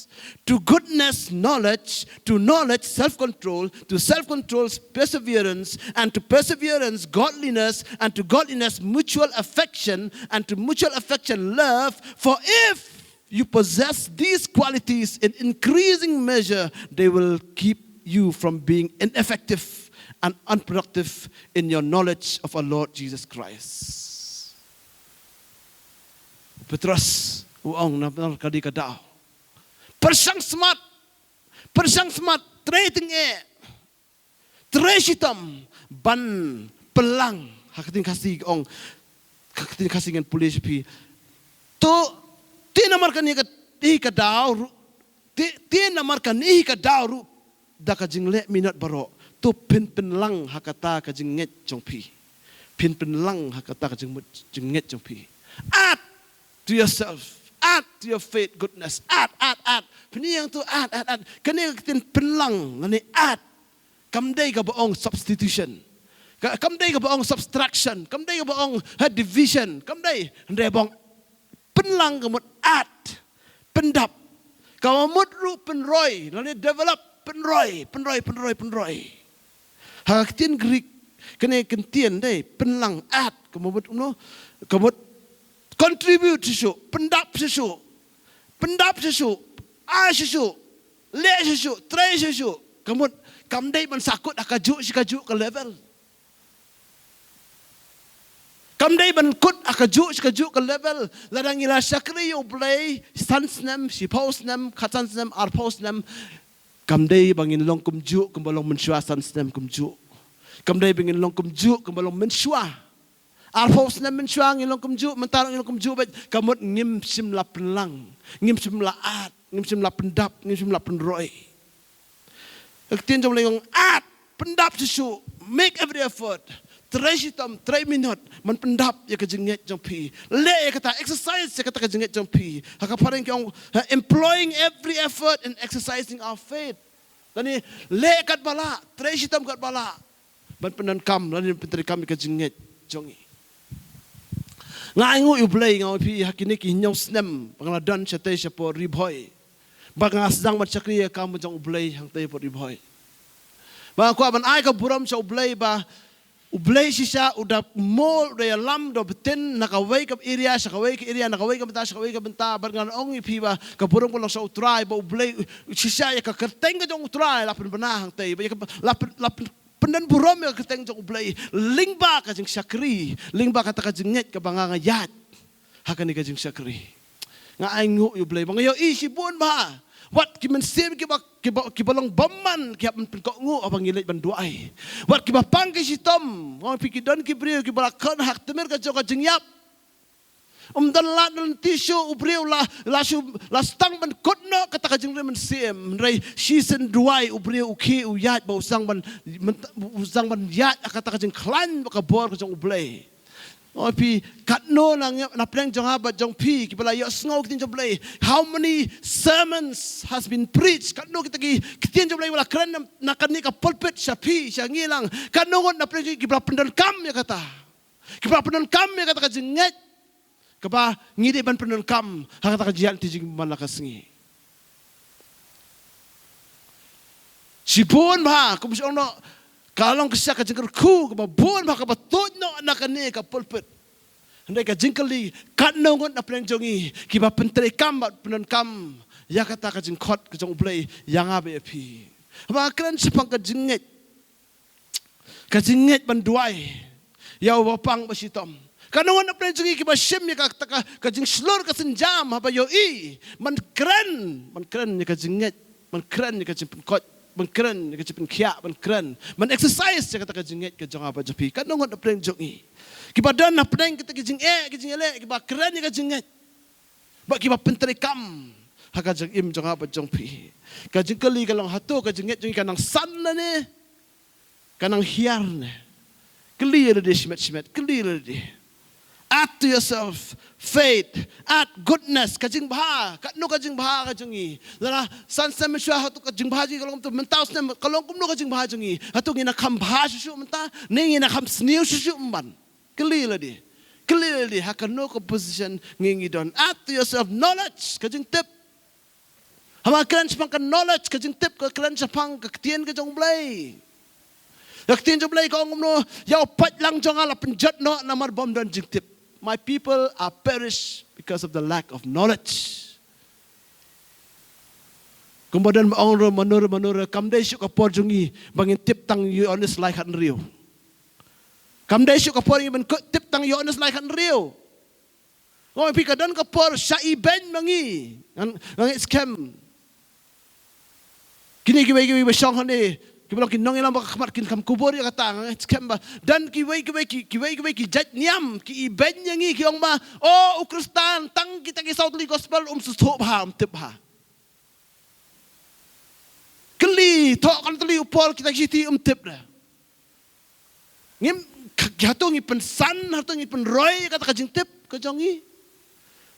To goodness, knowledge, to knowledge, self-control, to self-control, perseverance, and to perseverance, godliness, and to godliness, mutual affection, and to mutual affection, love. For if you possess these qualities in increasing measure, they will keep you from being ineffective and unproductive in your knowledge of our Lord Jesus Christ. Petros, uang na kadikadaw. Persyang smart, trading tresitam, ban pelang, hakatin kasih ngan polis pi. To, tinamarkan ihi kadaw, tinamarkan ihi kadaw, da kajing le minat baro, to pin lang hakata kajing nget jong pi. Pin lang hakata kajing nget jong pi. Add to yourself. Add to your faith goodness. Add. Peniyang tu add. Kani kitin penlang nani add. Kamday ka baong substitution. Kamday ka baong subtraction. Kamday ka baong division. Kamday ndre baong penlang kamut add. Pendap. Kamut ru penroy nani develop penroy. Hakitin Greek kani kentian day penlang add kamut contribute sesu, pendap sesu, ai sesu, le sesu, try sesu. Kamdai man sakut akaju ke level. Kamdai man kut akaju ke level. Ladang ila sakri ublay sansnem, sipausnem, katansnem, arpausnem. Kamdai bangin long kumju kumbalong mensua sansnem kumju. Kamdai bangin long kumju kumbalong mensua. Arpos na mensuang ilong kumju, mentarong ilong kumju, kamut ngim sim la penlang, ngim sim la at, ngim sim la pendap, ngim sim la penroy. Aktin jom lengong at, pendap sesu, make every effort, tresitam, 3 minute, man pendap ya kejengit jom pi, le ya kata exercise ya kata kejengit jom pi, hakaparing kyong employing every effort in exercising our faith. Lani le kat bala, tresitam kat bala, man penan kam, lani penteri kami kejengit jongi. Ngai ngu ublay ngau pi hakini ki nyau snem pangladan chate chapo ribhoy bang asdang mat chakriya kam jong ublay hang te po ribhoy ba ko ban ai ka buram cha ublay ba Ublay siya udah mol udah lam do betin nakaway ka area sa kaway ka area nakaway ka benta barngan ong ipiba ka burong ko lang sa utray ba ublay siya ya ka kerteng ka jong utray lapin banahang tay ba lapin pendan burom ya kerteng jong ublay lingba ka jing syakri lingba ka ta ka jinget ka bangangayat hakan ni ka jing syakri nga aingu ublay bangayo isibon ba wat kiman sim kibalong baman kiap penkongu abang ngilit banduai wat kibapang kisitom ngong pikidon kibriu kibalakan hak temer ka joka jengyap dan ladan tisu ubriu la stang ban kotno kata ka jengre men sim rei season duai ubriu uki uyat ba usang ban yat kata ka jeng klan ba ka bor ka jong ublay pi katno na pleng jong habat jong pi kibala yo sngo kitin jong blay how many sermons has been preached katno kitin jong blay wala kren na kanni ka pulpit sya pi sya ngilang katno ngon na pleng kibala pendan kam ya kata ka jenget kaba ngide ban pendan kam ha kata ka jian ti jing malakas ngi sibon ba kumis ono kalong kesya ka jengker ku ka bon ba ka batut no anak ni ka pulpit ndai ka jingkali kat no ngon na plan jongi ki ba pentre kam ba penon kam ya kata ka jingkot ka jong ublay yang abe api ba kran sepang ka jinget ban duai ya bapang ba sitom kanongon na plan jongi ki ba sim ya ka jing slur ka senjam ha ba yo i man kran ni ka jinget man kran ni ka jinkot keren ke cepin kia keren exercise je kata ke jinget ke jong apa jepi kan nongot na pleng jongi ki badan na pleng kita ke jing ele ki ba keren ke jinget ba ki ba pentre kam ha ka jong im jong apa jong pi ka jing kali kalong hatu ka jinget jongi kanang san na ne kanang hiar ne clear de shmet clear de add to yourself faith, add goodness, kajing baha, katno kajing baha kajongi. Lala san sem shwa hatu kajing baha ji kalong tu mentaus nem kalong kumno kajing baha jongi. Hatu ngina kam baha shu menta, ne ngina kam sniu shu mban. Clear di hakano ko position ngingi don. Add to yourself knowledge, kajing tip. Hama kran sepang ka knowledge, kajing tip ka kran sepang ka ketien kajong blay. Ketien jong blay ka ngumno yau pat lang jong ala penjat no namar bom dan jing tip. My people are perished because of the lack of knowledge. Kemudian orang manura kamdai syuk kapor jungi bangin tip tang you honest like han riu. Kamdai syuk kapor ngi ben tip tang you honest like han riu. Ngoi pikadan kapor syai ben mangi ngang scam. Kini kiwai besong hane kibilang kinong ilang baka kamat kin kam kubur ya kata ngang scam ba dan kiwai ki jat niam ki iben yangi ki ong ma oh ukristan tang kita ki Southly Gospel susuk ba tip ha keli tok kan teli upol kita siti tip dah ngim hatu ngi pensan hatu ngi penroy kata kajing tip kajongi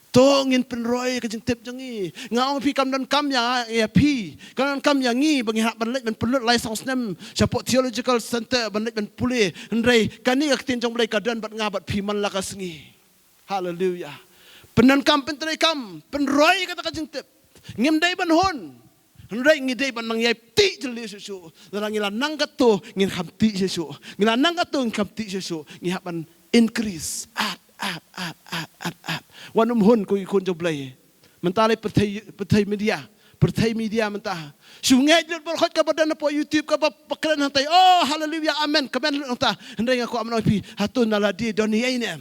tongin penroy kajing tip jongi ngaong pi kam dan kam ya pi kan kam yang ngi bagi hak banlet ben pelut lai sang snem support theological center banlet ben pulih ndrei kani ka tin jong blai kadan bat ngabat pi man la kasngi haleluya penan kam pentre kam penroy kata kajing tip ngim dai ban hon ndrei ngi dai ban nang yai ti jeli susu lang ngila nang kato ngin kham ti susu ngila nang kato ngin kham ti susu ngi hak ban increase add. Wanum hun ko ikon joblay. Mentale pertai media mentah. Sungai lut berkhot ka badan po YouTube ka pakran hantai. Oh haleluya amen. Kamen lut ta. Hendai aku amno pi hatun naladi doni ainem.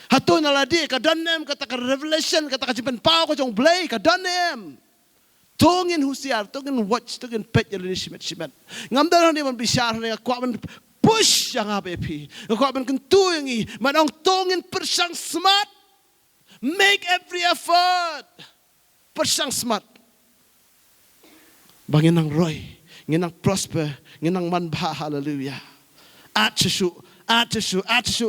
Hatun naladi ka danem kata ka revelation kata ka jipen pau ko jong blay ka danem. Tongin husiar, tongin watch, tongin pet yelini shimet. Ngamdal hani man bisyar hani aku amen push yang apa pi. Aku akan kentu yang ini. Manong tongin persang smart. Make every effort. Persang smart. Bangin nang roy. Nginang prosper. Nginang manbah. Hallelujah. Atsusu.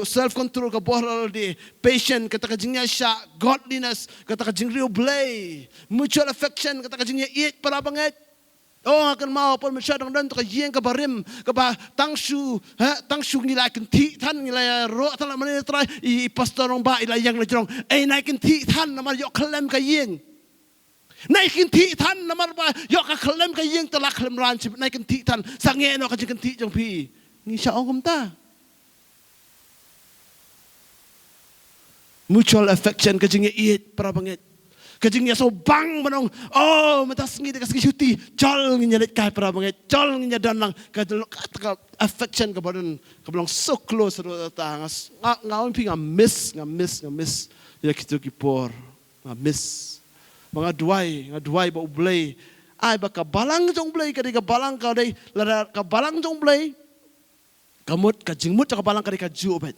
Self-control ka bohral di. Patient. Kata ka jingnya syak. Godliness. Kata ka jing real blay. Mutual affection. Kata ka jingnya eat para banget. Oh akan mau pun masyadong dan tu kajian kabarim kaba tangsu nilai kenti tan nilai roh tan mana try I pastor orang ba nilai yang najong naik kenti tan nama yok kelem kajian naik kenti tan nama ba yok kelem kajian telah kelem rancip naik kenti tan sange no kajian kenti jong pi ni sya ongom ta Mutual affection kajing iit para bangit. Kajing so bang manong oh matas ngi dekas syuti jol ngi nyalit kai para bangit jol ngi danang kadang affection kabadan kabelang so close ro ta ngaon pi miss ya kitu kipor miss mga duai ba ublay ai ba kabalang jong blay kadi kabalang ka dai lara kabalang jong blay kamut kajing mut kabalang kadi kaju bet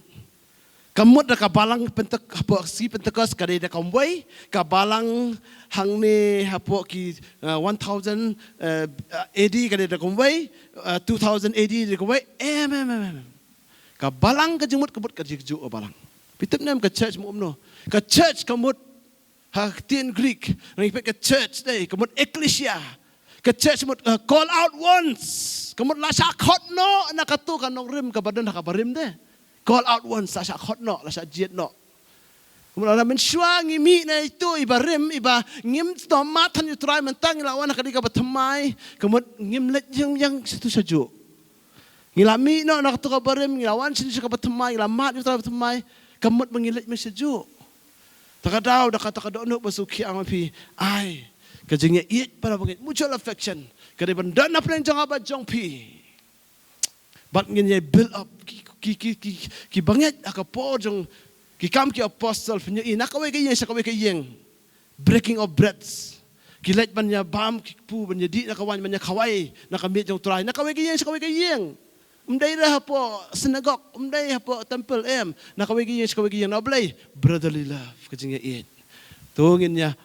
kamut da kabalang pentekas kadi da kamway kabalang hang ni hapo ki 1000 AD kadi da kamway 2000 AD da kamway kabalang kajimut kabut kajiju balang pitep nem ka church mo umno ka church kamut haktin Greek nang ka church dai kamut ecclesia ka church mut call out once kamut la sha khotno nakatu kanong rim kabadan hakabarim de call out once sa khot no la sa jet no mula men shwa ngi mi na itu iba rim iba ngim to ma than yu try man tang la wan ka di ka batmai kemut ngim let yang situ saju ngila mi no nak to ka barim ngila wan sin ka batmai ngila mat yu try batmai kemut mengilet me saju takadaw da kata ka no basuki ang pi ai kajingnya it para bangit mutual affection kadi bandan na pren jang aba jong pi but ngin build up ki banget akapo jong ki kam ki apostle punya nakaway kayeng sa kaway kayeng breaking of breads ki let banya bam ki pu banya di nakawan banya kaway nakamit jong try nakaway kayeng sa kaway kayeng umday ra po synagogue umday po temple nakaway kayeng sa kaway kayeng na blay brotherly love kajing it tungin niya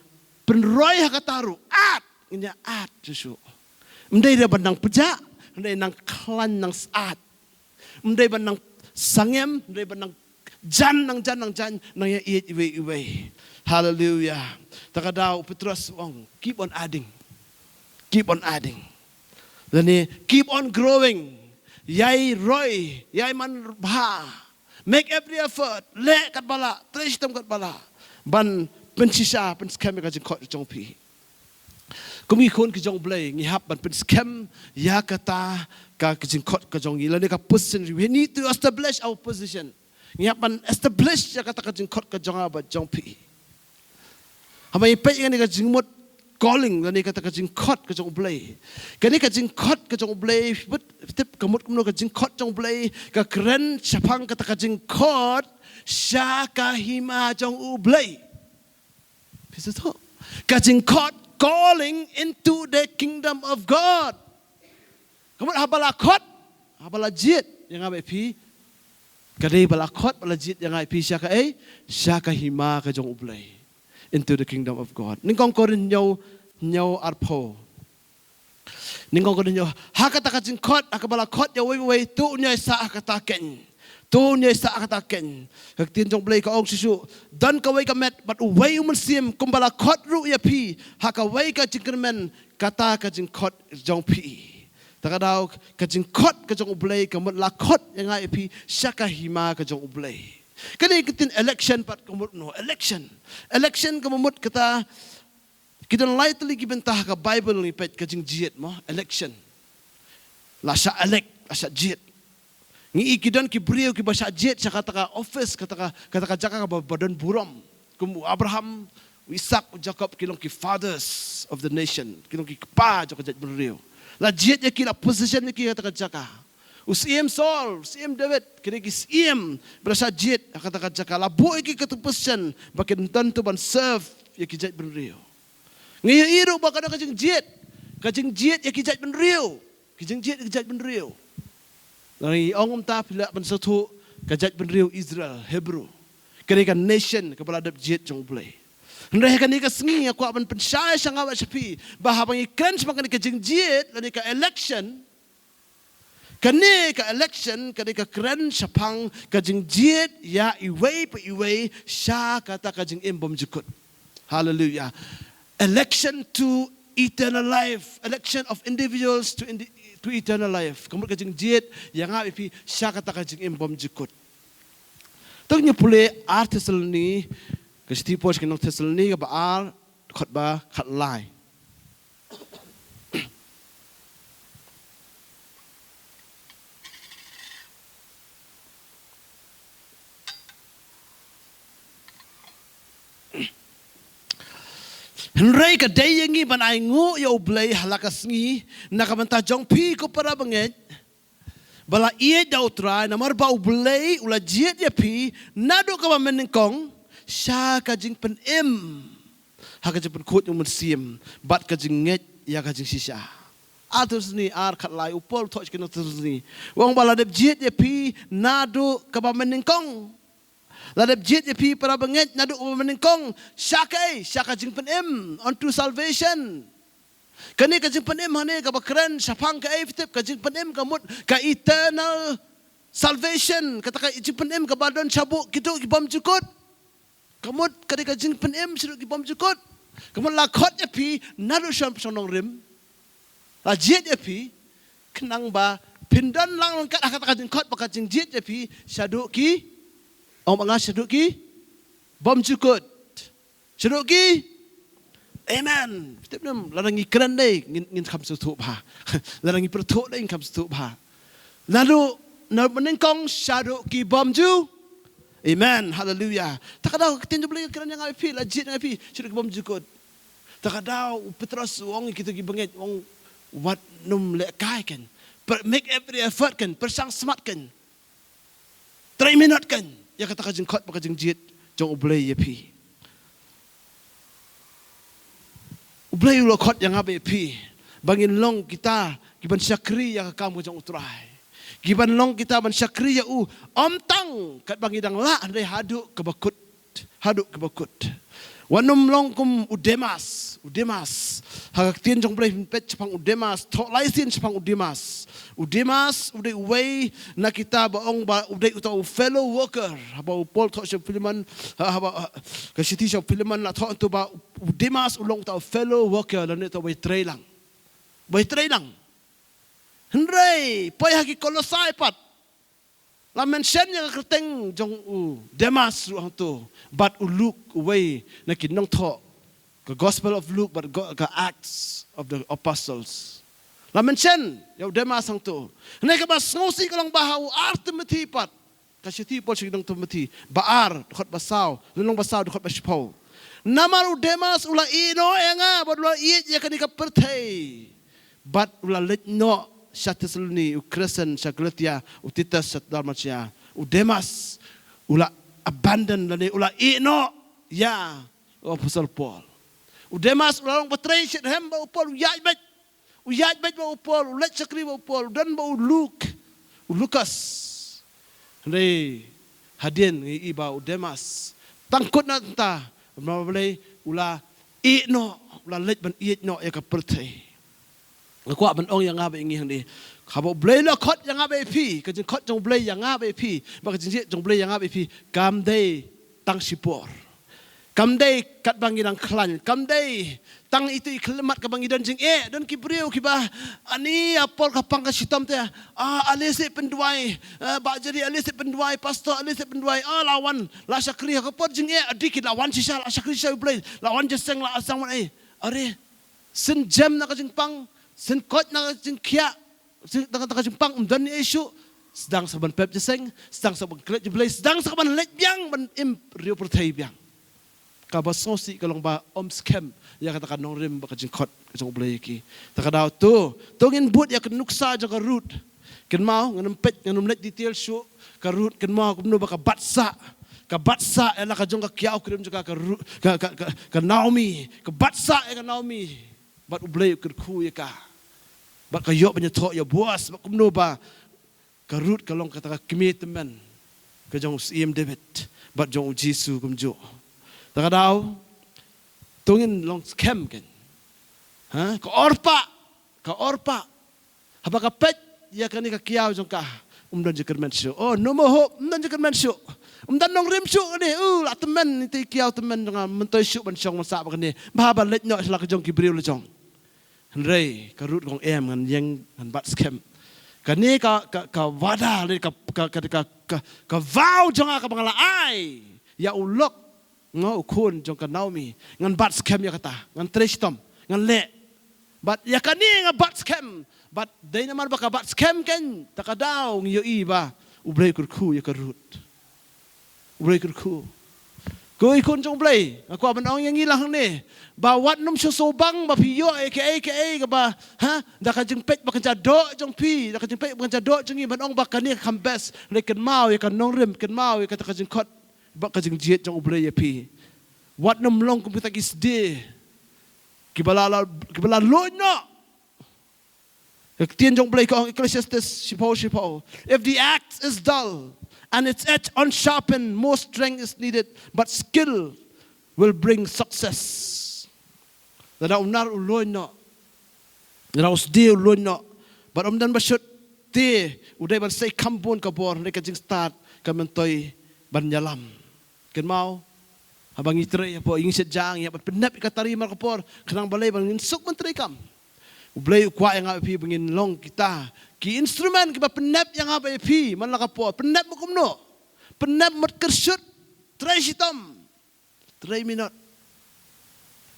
penroy hakataru niya Joshua umday ra bandang peja umday nang klan nang saat umday bandang sangem dari benang jan nang ya iwe hallelujah takadaw Petrus wong keep on adding lani keep on growing yai roy yai man bha make every effort le kat bala trish tam kat bala ban pensisa penskem ka jing khot jong pi kumi khon ki jong blay ngi hap ban penskem ya kata ka kajing kot kajong ila ni ka position we need to establish our position ngiapan establish ya kata kajing kot kajong aba jong pi hamai pe ni kajing mot calling ni kata kajing kot kajong blay kani kajing kot kajong blay but tip kamut kumno kajing kot jong blay ka kren chapang kata kajing kot sha ka hima jong blay bisa to kajing kot calling into the kingdom of God. Kamu habalakot, habalajit yang abe pi, kadai balakot balajit yang abe pi syaka hima kajong ublay into the kingdom of God. Ningkong korin nyaw arpo. Ningkong korin nyaw hakata kajing kot akabalakot ya wei tu nyai sa akataken. Tu nyai sa akataken. Kaktin jong blay ka ong sisu dan kawai kamet but wei umansim kumbalakot ru ya pi hakawai ka jingkermen kata kajing kot jong pi. Takadaw kajing kot kajong ublay kamut lakot yang ai pi syaka hima kajong ublay. Kani kitin election pat kamut no election kamut kata kita lightly gibentah ka Bible ni pet kajing jiet mo election. Lasa elect lasa jiet. Ngi ikidon ki brio ki basa jiet sa kata ka office kata ka jaka ka badan buram. Kum Abraham, Isaac, Jacob kilong ki fathers of the nation. Kilong ki pa jaka jat brio. La jet ya kila position ni kata jaka. Usim Saul, usim David, kini kisim berasa jet kata jaka. La boy ki kata position bakin tentu ban serve ya kijat ben rio. Ngiyo iru bakada kajing jet ya kijat ben rio. Kijing jet kijat ben rio. Ngi ongom ta pila ban satu kijat ben rio Israel, Hebrew. Kini kan nation kepala dap jet jong play. Hendak kan ika sengi aku akan pensaya sang awak sepi bahawa ikan semakan ika jengjiet dan ika election kani ka election kani ka keren sapang ka jengjiet ya iway sya kata ka jeng imbom jukut hallelujah election to eternal life election of individuals to eternal life kamu ka jengjiet yang api sya kata ka jeng imbom jukut tungnya pule artikel ni Kasi tipos kinong Thessalonica baal khotba khatlai. Henry ka dayangi ban ay ngu ya ublay halakas ngi nakamanta jong pi ko para banget bala iya daw try namar ba ublay ula jiet ya pi nado ka menengkong sya ka jing pen im ha ka jing pen khut yung sim bat ka jing nget ya ka jing sisa atus ni ar khat lai upol toch kino tus ni wong bala dep jiet ya pi nado ka menengkong ladap jit ya pi para banget nadu menengkong syaka jing penem unto salvation kani ka jing penem hane ka bakran syapang ka iftip ka jing penem ka mut ka eternal salvation kata ka jing penem ka badon cabuk kitu ki bom jukut kamut kani ka jing penem sidu ki bom jukut kamut lakot ya pi nadu syam sonong rim la jit ya pi kenang ba pindan lang kat kata ka jing kot ba ka jing jit ya pi syadu ki Om angah syaduk ki bom cukut syaduk ki amen step nam larangi keren dei ngin kham sutu ba larangi perthuk dei kham sutu ba lalu na menengkong syaduk ki bom ju amen hallelujah takadau tin boleh keren yang api lajit yang api syaduk ki bom cukut takadau petros wong kita ki benget wong wat num lek kai kan make every effort kan persang smart kan 3 minit kan ya kata kajing kot pakajing jit jong ublay ya pi ublay ulo kot yang abe pi bangin long kita giban syakri ya kamu jong utrai giban long kita ban syakri ya om tang kat bangidang la andai haduk ke bakut wanum long kum udemas hagak tien jong blay pet chapang udemas tok laisin chapang udemas udai way na kita baong ba udai utau fellow worker haba pol tok syap filman haba ka city syap filman la tok tu ba udemas ulong utau fellow worker lan itu way trailang hendrai pai haki kolosai pat la mention yang kerteng jong demas ruang tu but uluk way na kinong tok the Gospel of Luke, but the Acts of the Apostles. La mention, yaw demas ang to. Hanay ka ba, ngosi ka lang bahaw, Timothy pat. Kasi ti po siya ng Timothy. Baar, dukot basaw. Lunong basaw, dukot basipaw. Namaru demas, ula ino, nga, but ula iit, ya ka ni ka pertay. But ula lit no, siya Tesaloni, u Kristen, siya Galatia, u Titus, siya Dalmatia. U demas, ula abandon, ula ino, ya, u Apostle Paul. Udemas ulang batray shit hem ba upol uyaj bet ba upol ulet sakri ba upol dan ba Lukas ndai hadien iba udemas tangkut na ta mabalay ula ino ula let ban iit no ya ka pertay ko ban ong yang nga ba ingi handi khabo blay la khot yang nga ba pi ka jing khot jong blay yang nga ba pi ba ka jing jong blay yang nga ba pi kam day tang sipor kamday kat bangidang klan kamday tang itu iklemat ka bangidan jing dan kibriu kiba ani apol kapang ka sitam te alise penduai ba jadi alise penduai pastor alise penduai lawan la syakri ka pot jing adikit lawan sisa la syakri sa blay lawan jeseng la asang man are sen jam na ka jing pang sen kot na ka jing kya sen ka jing pang dan isu sedang saban pep jeseng sedang saban klet blay sedang saban let biang ban im rio pertai biang kabasosi kalong ba scam ya kata kanong rim ba kajing kot kajing ublay ki takadaw tu tongin but ya kanuksa ja ka root ken mau nganum pet nganum let detail show ka root ken mau kumno ba ka batsa ela ka jong ka kiao krim juga ka Naomi ka batsa ka Naomi bat ublay ku ya ka bat ka yo banya to ya buas ba kumno ba ka root kalong kata ka commitment ka jong im David bat jong Jisu kumjo takadaw tungin long scam kan ka orpa haba ka pet ya kani ka kiaw jong ka umdan jeker mensyo no mo ho umdan jeker mensyo umdan nong rim syu ni la temen ti kiaw temen nga mentoy syu ban syong masa ba kani bahaba let no sla ka jong kibriu le jong henrei ka rut gong em ngan yang ngan bat scam kani ka wada le ka vow jong ka bangala ai ya ulok ngo kun jong ka Naomi ngan bat scam ya kata ngan tristom ngan le bat ya kani nga bat scam bat day naman baka bat scam ken takadaw ngiyo iba ublay kurku ya karut ublay kurku Kau ikut jong play. Aku aban ong yang hilang ni. Bawat num sobang ba piyo aka ba ha da ka jing pet ba kan jado jong pi da ka jing pet ba kan jado jong ban ong ba kan ni kambes le kan mau kan nong rim kan mau ka ka jing kot ba ka jing jet jong play ya pi. Wat num long kum kita gis de. Kibala lo no. Tien jong play ko Ecclesiastes sipo. If the axe is dull and its edge unsharpened, more strength is needed, but skill will bring success. Nada unar uloy no. Nada usdi uloy no. But dan basyut ti uday ban say kampun kabor ne kajing start kamentoy banyalam. Ken mau habang itre po ing sedjang ya penap ikatari mar kapor kanang balay ban insuk menteri kam. Ublay ukwa yang api bengin long kita ki instrumen ki penap yang api man la kapor penap mo kumno. Penap mat kersut try sitam. 3 minute.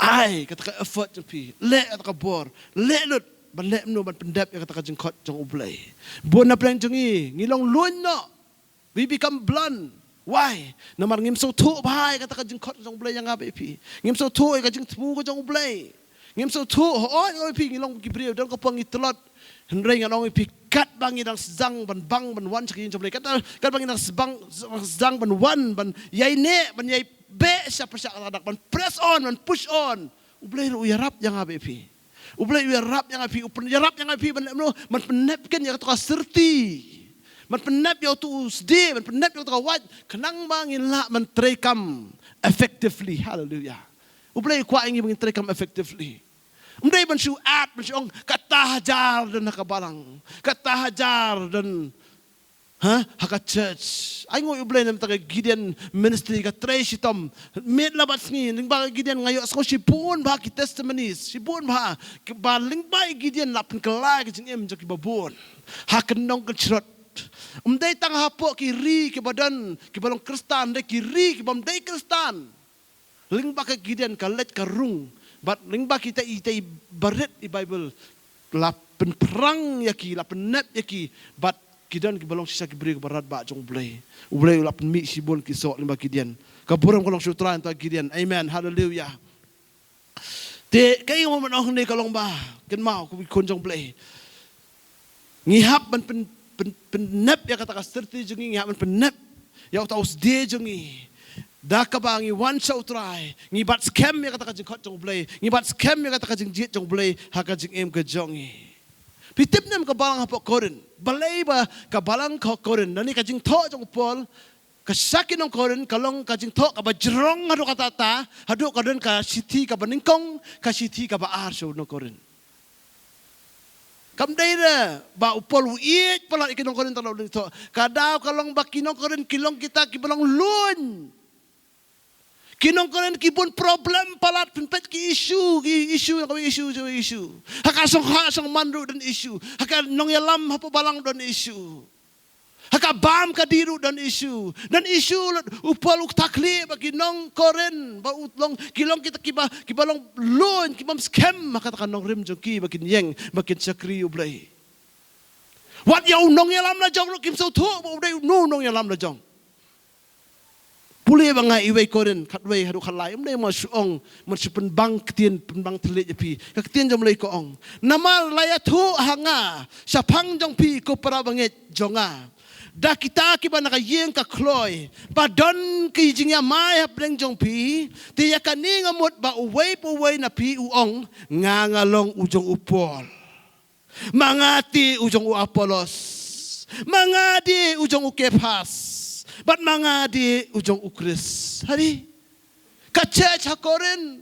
Ai kata effort jeng pi le kata bor le lut ban le no ban pendap ya kata jeng khot jeng ublay bon na plan jeng ngilong lun no we become blunt why namar ngim so thu bhai kata jeng khot jeng ublay yang abe pi ngim so thu ka jeng thmu ko jeng ublay ngim so thu oi pi ngilong gibril don ko pangi telot henrei nganong pi kat bangi dang zang ban bang ban wan chaki jeng ublay kat bangi dang zang ban wan ban yai ne ban yai be siapa anak ban press on ban push on ublay uyarap yang api ublay uyarap yang api uyarap yang api ban man penepken ya to serti man penep ya tu sde man penep ya to wat kenang bangin la man trekam effectively hallelujah ublay kwa ingi bangin trekam effectively ublay ban su at ban su kata hajar dan nakabalang kata hajar dan haka church. Ay ngoy ublay nam taga Gideon ministry ka trace itom. Med labat ngi ning ba Gideon ngayo sko sipun ba ki testimonies. Sipun ba ling ba Gideon lapin kala ki jing jok babon. Haken nong ka chrot. Umday tang hapo ki ri ki badan ki balong Kristan de ki ri ki bam day Kristan. Ling ba ka Gideon ka let ka rung. But ling ba kita itay baret i Bible lapin perang yaki lapin net yaki but kidan ki balong sisa ki beri barat ba jong ublay ulap mi sibon ki sok limba kidian kaburam kolong sutra anta kidian amen hallelujah te kay mo man ong ni kalong ba ken mau ku kon jong ublay ngihap ban penep ya kata kasterti jong ngihap ban penep ya taus de jong da ka ba ngi one show try ngi bat scam ya kata jong khot jong ublay ngi bat scam ya kata jong jet jong ublay ha ka jong em ka jong pitip nem ka balang hapo korin balay ba ka balang ka korin nani ka jing tho jong pol ka sakin ng korin kalong ka jing tho ka ba jrong hadu ka tata hadu ka den ka siti ka baningkong ka siti ka ba ar so no korin kam deira ba upol uit pala ikinong korin talo dito kadaw kalong ba kinong korin kilong kita ki balong lun kinong koren kibun problem palat pinpet ki issue yang kami issue haka song manru dan issue haka nong yalam hapo balang dan issue haka bam kadiru dan issue upal takli bagi nong koren ba utlong kilong kita kibalong loan kibam scam haka kan nong rim joki bagi yeng bagi sakri ublay wat yaw nong yalam na jong kim so thu ublay no nong yalam na jong pulih banga iway koren katway hadu khalai umday mo suong mo sipen bang ktien penbang telit jepi ktien jom lay ko ong namal layathu hanga sa phang jong pi ko para banget jonga da kita ki ba nakayeng ka kloy padon ki jingya mai hapdeng jong pi ti yakani ngamot ba uway na pi uong ngangalong ujong upol mangati ujong u Apolos mangadi ujong u Kephas bat mga di ujong ukris. Hari, kacet hakorin,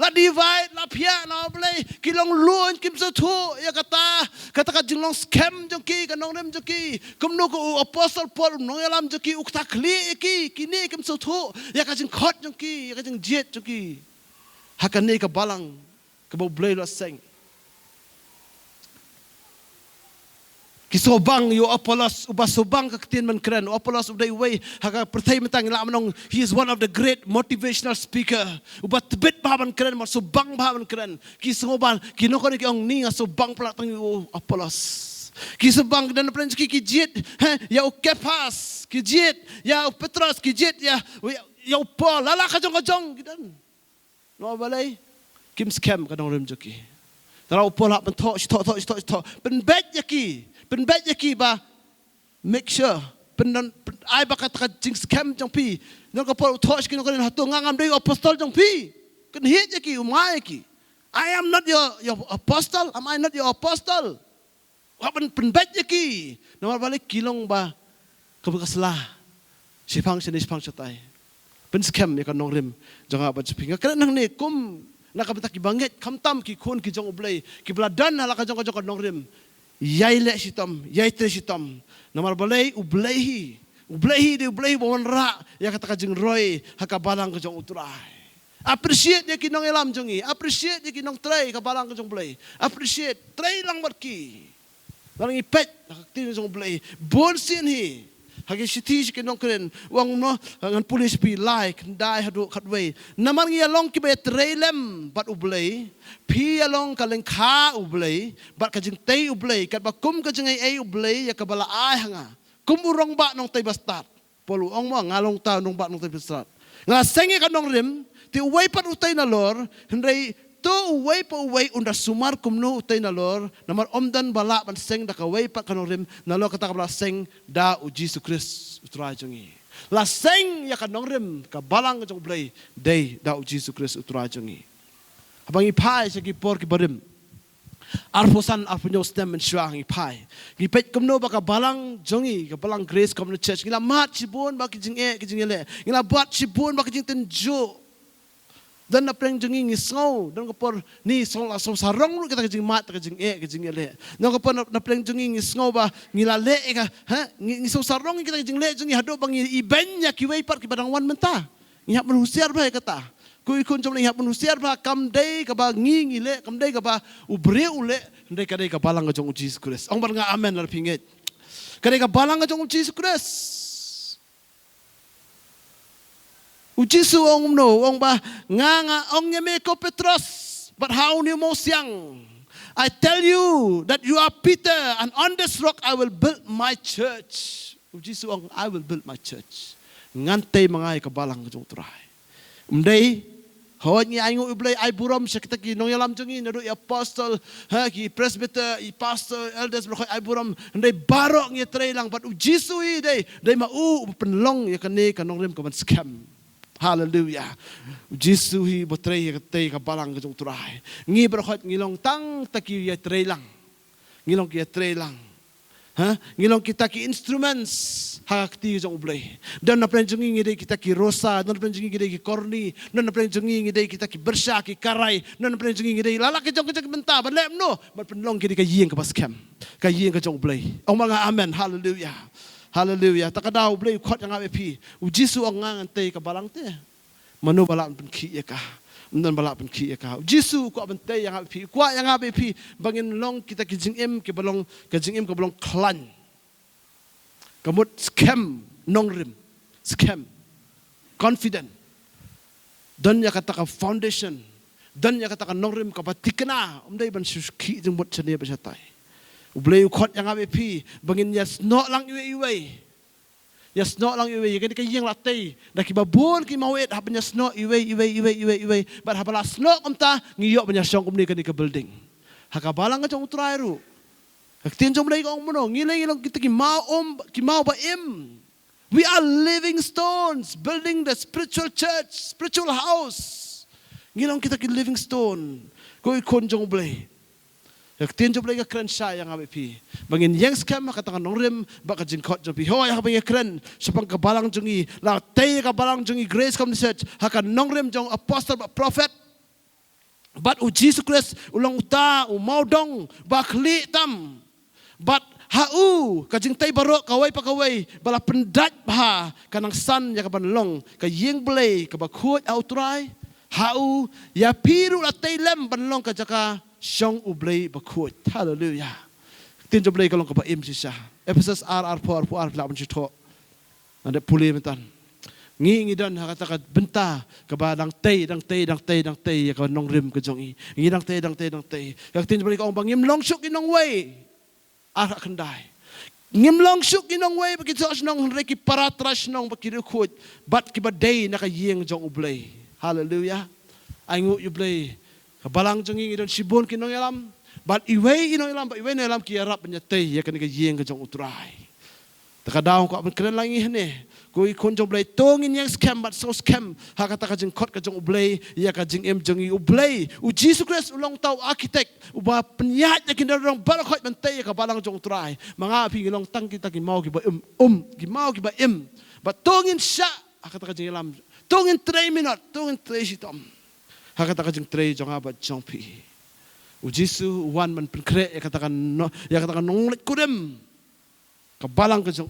la divide, la pia, la play, kilong luon kim sa tu, ya kata jinglong scam joki, kanong rem joki, kumno ko apostle Paul, nong yalam joki, uktakli iki, kini kim sa tu, ya kajing kot joki, ya kajing jet joki, hakani ka balang, kabau blay lo seng. Kisobang yo Apolos ubasobang kaktin man kren Apolos uday way haka pertay matang ila manong he is one of the great motivational speaker ubat bit bahaban kren masobang bahaban kren kisobang kinokon ki ong ninga sobang platang yo Apolos kisobang dan plan ki jet ya Kephas ki jet ya Petros ki jet ya yaw po lala kajong gidan. No balay kim scam kadang rim joki. Tara upol hak bentok stok. Ben bet yaki ba make sure ben ai ba kata jing scam jong pi. No ko pol utok skin ko hatu ngam dei apostol jong pi. Kan hit yaki umai yaki. I am not your apostle. Am I not your apostle? Wak ben bet yaki. No balik kilong ba kabukaslah. Sipang satai. Ben scam ya kan nong rim jangan apa cepinga. Kerana nang ni kum nak bentak ki bangit kamtam ki kun ki jong ublay ki beladan hala ka jong nong rim. Yai le sitam, yai tre sitam. Namar balay ublay bon ra ya kata ka jeng roy haka balang ka jong utrai. Appreciate dia ki nong elam jongi, appreciate dia ki nong tray ka balang ka jong blay. Appreciate tray lang marki. Balang ipet hak tin jong blay. Bon sin hi. Hagi siti si kinong kren wang no ngan pulis pi like dai hadu khatway naman ngi along ki be trailem bat ublay pi along kaleng kha ublay bat ka jing tay ublay kat ba kum ka jing ai ublay ya ka bala ai hanga kum urong ba nong tay bastat polu ong mo ngalong ta nong ba nong tay bastat nga sengi ka nong rim ti uway pat utay na lor hendray to uway pa uway unda sumar kumno utay na lor namar omdan bala ban seng da ka way pat kanong rim na lo kata ka bala seng da u Jesus Christ utray jongi la seng ya kanong rim ka balang jong blay day da u Jesus Christ utray jongi habang ipai sa gipor ki barim arposan arpunyo stem and shwang ipai gipet kumno ba ka balang jongi ka balang grace community church ngila mat sibon ba ki jing ele ngila bat sibon ba ki jing tenjo dan na preng jenging isngau dan kapor ni song la song sarong kita kejing mat kejing ele dan kapor na preng jenging isngau ba ngilale ka ha ngi song sarong kita kejing le jengi hado bang ibenya kiwei par ki badang wan menta ngihap manusiar ba kata kui kun jom ngihap manusiar ba kam dei ka ba ngile kam dei ka ba ubre ule ndai ka dei ka balang jong Jesus Christ ong bar nga amen lar pinget ka dei ka balang jong Jesus Christ Ujisu ong no ong ba nga ong yeme ko Petros but how ni mo siyang I tell you that you are Peter and on this rock I will build my church. Ujisu ong I will build my church. Ngantay mga ikabalang jong turay. Umday hawad ni ayo ublay ay buram siya kita ki nong yalam jongi nado i apostle ha ki presbyter i pastor elders blokoy ay buram nday barok ni tray lang but ujisu i day mau penlong ya kani kanong rim kaman scam. Hallelujah. Jisu hi botrei katay ka balang ka jong turay. Ngi berkhot ngilong tang taki ya tray lang. Ngilong ki tray lang. Ha? Ngilong kita ki instruments hakti jong ublay. Dan na prenjung ngi kita ki rosa, dan na prenjung ngi ki korni, dan na prenjung ngi kita ki bersha ki karai, dan na prenjung ngi lalaki jong ka benta ban lem no. Ban penlong ki ka yeng ka baskem. Ka yeng ka jong ublay. Ong mga amen. Hallelujah. Hallelujah. Takadaw blay khot yang api. Ujisu ang ngang tay ka balang te. Manu balak pen ki ya ka. Mnan balak pen ki ya ka. Ujisu ko ben tay yang api. Kwa yang api bangin long kita ki jingim ki balong ka jingim ka balong klan. Kamut scam nong rim. Scam. Confident. Dan ya kata ka foundation. Dan ya kata ka nong rim ka patikna. Umday ban suski jing bot chane basatay. Ublay ukot yang api bangin yas no lang iwe yas no lang iwe kani kayeng latay nakibabon ki mawet haban yas no iwe bar habala sno kamta ngiyo banya syong kumni kani ka building hakabalang ka jong utrairu haktin jom lay kong muno ngilay kita ki mau ba im we are living stones building the spiritual church spiritual house ngilong kita ki living stone ko ikon jong blay Yaktin jom lagi keren saya yang api. Bangin yang scam katakan nongrim baka jengkot jom pi. Hoa yang bangin keren sepang kabalang jongi. La tay kabalang jongi grace come research. Hakan nongrim jong apostle prophet. But u Jesus Christ ulang uta u maudong bakli tam. But hau kajing tay barok kawai pakawai bala pendat bah kanang san ya kabanlong kayeng blay kabakut outrai. Hau ya piru la tay lem banlong kajaka Syong ublay bakut. Hallelujah. Tin jo blay kalong ka baim siya. Ephesus RR laban sito. Anda puli mentan. Ngi dan hakata ka benta ka ba dang tay ka nong rim ka jong i. Ngi dang tay. Yak tin jo blay ka bangim long syuk inong way. Ara kendai. Ngimlong syuk inong way bagi tos nong reki paratras nong bagi rukut bat ki badai nakayeng jong ublay. Hallelujah. Aingu ublay kabalang jong ingidon sibon kinong yalam bat iway inong yalam bat iway no yalam ki arap nyatay ya kan kayeng jong utray. Takadaw ko apan kren lang ihne. Kui kon jong blay tongin yang scam bat so scam hakata ka jeng kot ka jong ublay ya ka jeng em jong ublay u Jesus Christ ulong tau arkitek uba penyat ya kinarong barakot mentay ka balang jong try mga pingilong tang kita ki mau ki ba ki mau ki ba bat tongin sya hakata ka jeng lam tongin 3 minute tongin 3 sitom hakata ka jeng 3 jong abat jong pi u Jesus wan man penkre ya katakan no ya katakan nonglet kudem ka balang ka jong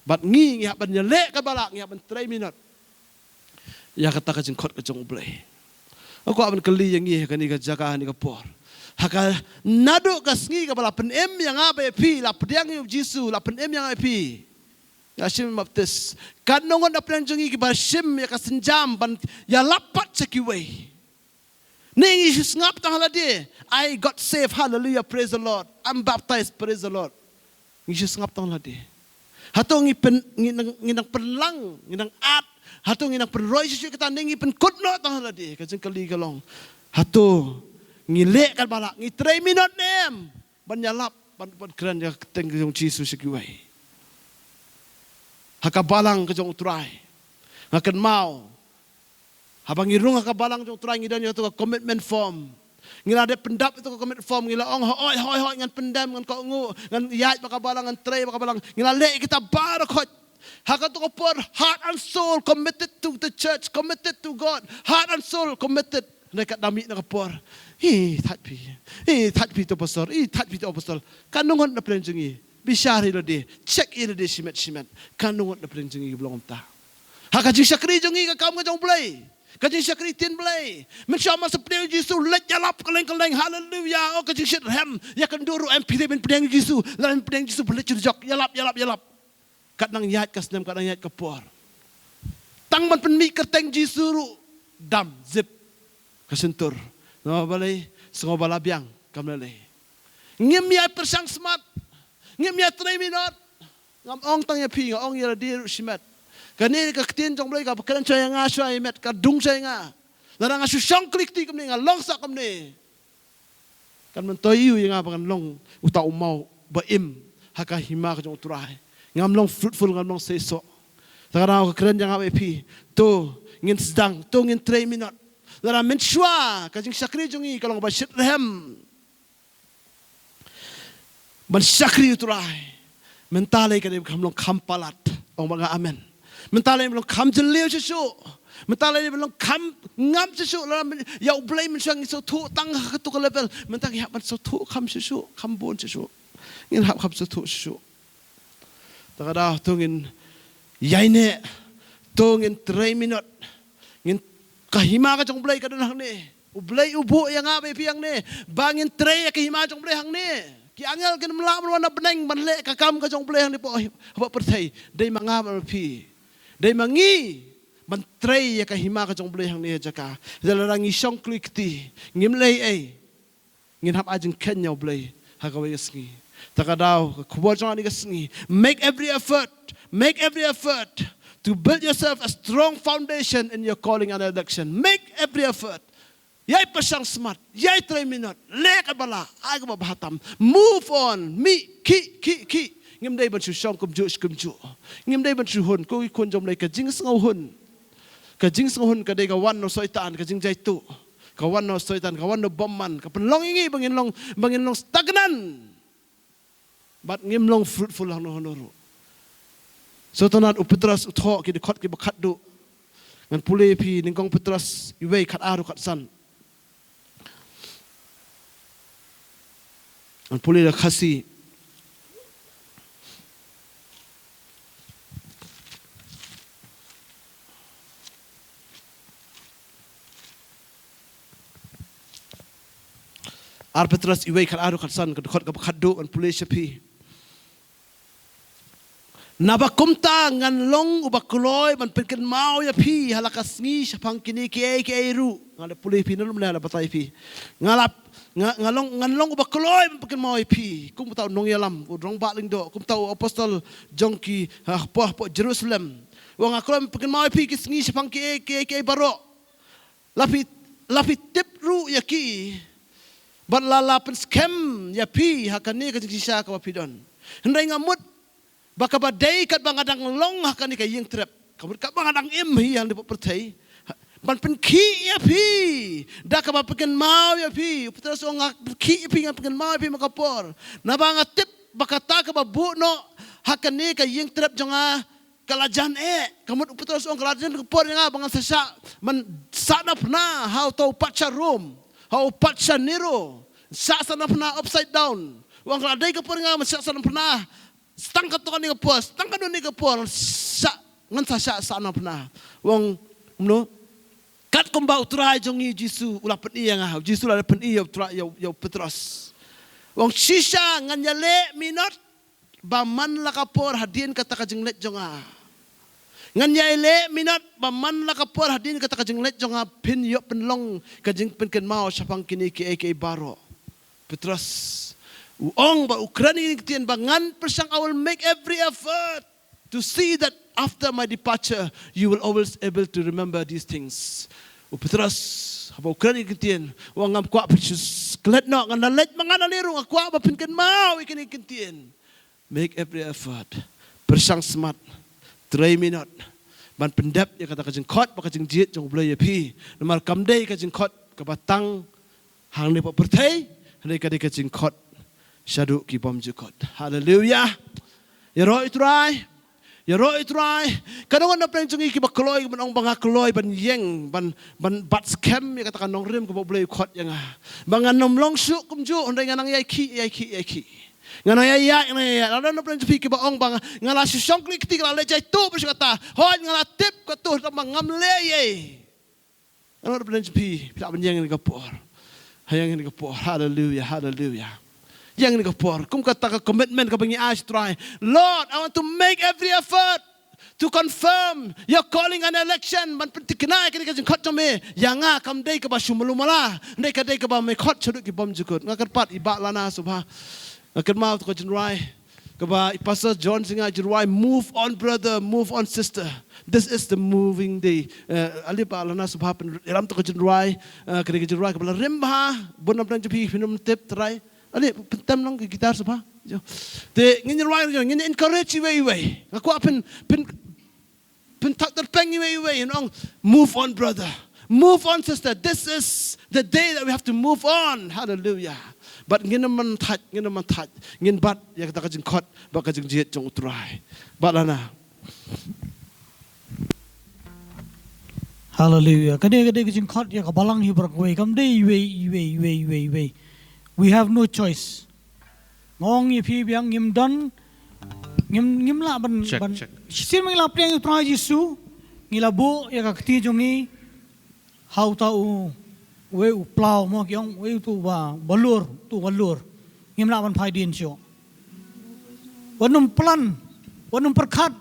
bat ngi ban nyelek ka balak ngi ban 3 minute ya kata ka jeng kot ka jong ublay aku aban keli yang ngi ka ni ka jaka ni ka por haka nado ka sngi ka bala pen em yang abe pi la pedang yu jisu la pen em yang abe pi ya sim baptis kan nongon da pen jong ki ba sim ya ka senjam ban ya lapat sekiwe ning Jesus ngap tang halade I got saved, hallelujah, praise the Lord, I'm baptized, praise the Lord. Jesus ngap tang halade hatong nginang penlang, nginang at, hatong nginang penroy siya kita nengi penkutno tang haladi, kajeng kali galong, hato ngilek kan balak, ngi 3 minute nem, banyalap, ban keren ya keteng kajeng Jesus sekiway, hakabalang kajeng utray, ngaken mau, habang irung hakabalang kajeng utray ngidan ya tu commitment form. Ngila ada pendap itu komit form ngila ong hoi ngan pendam ngan ko ngu ngan yat makabalang ngan tray makabalang ngila le kita barakot haka to por heart and soul committed to the church, committed to God, heart and soul committed nekat dami nakapor that pi to pastor kanungon na prenjungi bishari lo de check in de simet kanungon na prenjungi belum ta haka jisakri jungi ka kam ka jong play kajing syakri tin blay mensyama sepedang Yesus let jalap keleng haleluya oh kajing syat hem ya kan duru empire ben pedang Yesus lan pedang Yesus belet jok jalap kat nang yat kasnem kat nang yat kapor tang man pen mi kerteng Yesus dam zip kasentur no balai sengo balabiang kamlele ngem ya persang smart ngem ya 3 minute ngam ong tang ya pi ong ya dir simat kani ka tin jong blai ka kan chaya nga chaya met ka dung chaya nga larang asu syang klik ti kamni nga long sa kamni kan man toyu nga bangan long uta umau ba im haka hima ka jong turai ngam long fruitful ngam long seso tarang ka kren jang abe pi to ngin sedang to ngin 3 minute larang men shwa ka jing sakri jongi kalong ba shit rehem ban sakri turai mentale ka de kam long kampalat ong mga amen mentalai belum kam jeleu sesu, mentalai belum kam ngam sesu, lalu ya ublay mensyang iso tu tang tu ke level, mentang ya man so tu kam sesu, kam bon sesu, ngin hap kam so tu sesu. Takada tungin yaine, tungin 3 minute, ngin kahima ka jong ublay ka hang ne, ublay ubo yang abe piang ne, bangin 3 kahima jong ublay hang ne. Ki angel kin melam na beneng manle ka kam ka jong ublay hang ne po, apa pertai, day mangam pi. Dai mangi mantrai ya kahima ka jong blay hang ni jaka dalarang isong klikti ngimlay ay ngin hap ajeng kenya blay hagaway sngi takadaw kubo jong ani sngi make every effort to build yourself a strong foundation in your calling and election. Make every effort. Yay pasang smart, yay 3 minute lek bala ay ko bahatam move on ki ngim day ban su song kum ju ngim day ban su hun ko kun jom lay ka jing sngau hun ka day ka wan no soitan ka jing jai tu ka wan no soitan ka wan no bomman ka penlong ingi bangin long stagnan bat ngim long fruitful lang no honoro so tonat upetras utho ki de khot ki bakhat du ngan pule pi ningkong petras iwei khat aru khat san ngan pule la khasi ar petras iwei khat aru khat san ka khot ka bakhat du ngan pule shapi Nabakumta ngan long ubakuloy man penken mau ya pi halakas ngi sapang kini ki ru ngala pulih pi nulum na batai pi ngalong ubakuloy man penken mau ya pi kum tau nong yalam udrong ba ling do kum tau apostol jongki po Jerusalem wong akuloy penken mau ya pi ki ngi sapang ki baro lapi tip ru ya ki bat lalapan scam ya pi hakani ka sisa ka pidon hendai ngamut baka badai kat bangadang long hakan ni kayeng trap kamut kat bangadang hi yang dipo pertai ban pen ki ya pi da ka ba peken mau ya pi putra so ngak ki pi ngak peken mau pi makapor na banga tip baka ta ka ba bu no hakan ni kayeng trap jonga kalajan kamut putra so kalajan kapor nga bangan sasa man sana pna how to pacha room how pacha niro sa sana pna upside down wang kaladai kapor nga man sa sana pna stangkat to ni kapos stangkat do ni kapor sa ngan sa sana pna wong no kat komba utrai jongi Jisu ulapan iya nga Jisu la pen iya utrai yo Petros wong sisa ngan yale minot ba man la kapor hadin kata ka jenglet jonga ngan yale minot ba man la kapor hadin kata ka jenglet jonga pin yo penlong ka jeng pen ken mau sapang kini ki baro Petros Uong ba Ukraine kitian bangan persang I will make every effort to see that after my departure you will always able to remember these things. Petros ba Ukraine kitian wangam kwa precious glad no ngan let mangan alirung akwa ba pinken mau ikini kitian. Make every effort. Persang smart 3 minute. Ban pendap ya kata kajeng kot ba kajeng jit jong blay ya pi. Namar kamdai kajeng kot ka batang hang ni pa pertai handai kajeng kot Syaduk ki bom jukot. Hallelujah. Ya roh itrai. Kadang na preng jungi ki bakloy ban ong banga kloy ban yeng ban bat scam ya katakan nong rim ko boleh khot yang bangan nom long su kum ju ondai nganang yai ki. Nganang yai lalu na preng jungi ki ba ong banga ngala su song klik ti ngala jai tu berkata. Hon ngala tip ko tu tam ngam le ye. Ano na preng jungi pila ban yeng ni kapor. Hayang ni kapor. Hallelujah. Yang ni kapor, kum kata commitment ka bangi as try. Lord, I want to make every effort to confirm your calling and election. Man pentikna kini kajeng khot jame. Yanga kam dei ka ba shumulumala. Dei ka ba me khot chuduk ki bom jukut. Ngakan pat iba lana subha. Ngakan mau to kajeng rai. Ka ba Pastor John singa jirwai move on brother, move on sister. This is the moving day. Ali ba lana subha pen ram to kajeng rai. Kini kajeng rai ka ba rimba bonam dan jupi pinum tip try. Ali pentam lang gitar sa pa. Te ngin right ngin encourage way. Ako pen tak terpeng way. Move on brother. Move on sister. This is the day that we have to move on. Hallelujah. But ngin man touch. Ngin bat ya kata kajing kot ba kajing jit jong utrai. Balana. Hallelujah. Kade kajing kot ya kabalang hibrak way kam day way. We have no choice. Ngong ipi biang ngim don ngim la ban sim ngila priang pra Yesu ngila bo ya kakti jongi how tau we plow mo kyong we tu balur ngim la ban phai din syo wanum plan wanum perkhat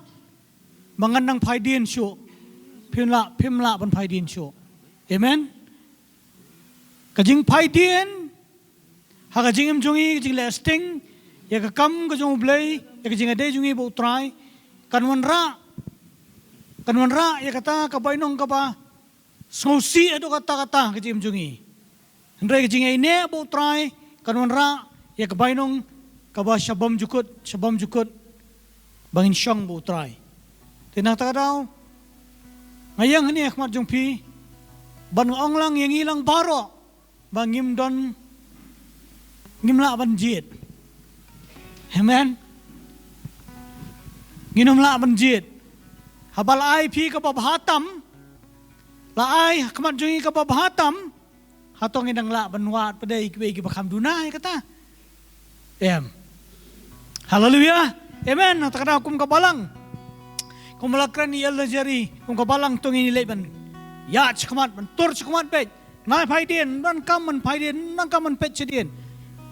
mangan nang phai din syo phim la ban phai din syo amen kajing phai din Haka jingim jungi jing lasting ya ka kam ka jung blay ya ka jing ade jungi bo try kanwan ra ya kata ka bainong ka ba sosi ado kata ka jingim jungi hendrai ka jing ine bo try kanwan ra ya ka bainong ka ba shabam jukut bangin syang bo try tinang ta daw ngayang ni akmat jung pi ban ong lang yang ilang baro bangim don ngimla banjit. Amen. Nginumla banjit. Habal ai pi ka babhatam. La ai kamat jungi ka babhatam. Hatong inang la banwat padai ki bakam dunai kata. Hallelujah. Amen. Takada kum kabalang. Kumalakran ni Allah jari kum kabalang tong ini leban. Ya cikumat bentur cikumat pej. Nai paidien ban kaman paidien nang kaman pej sedien.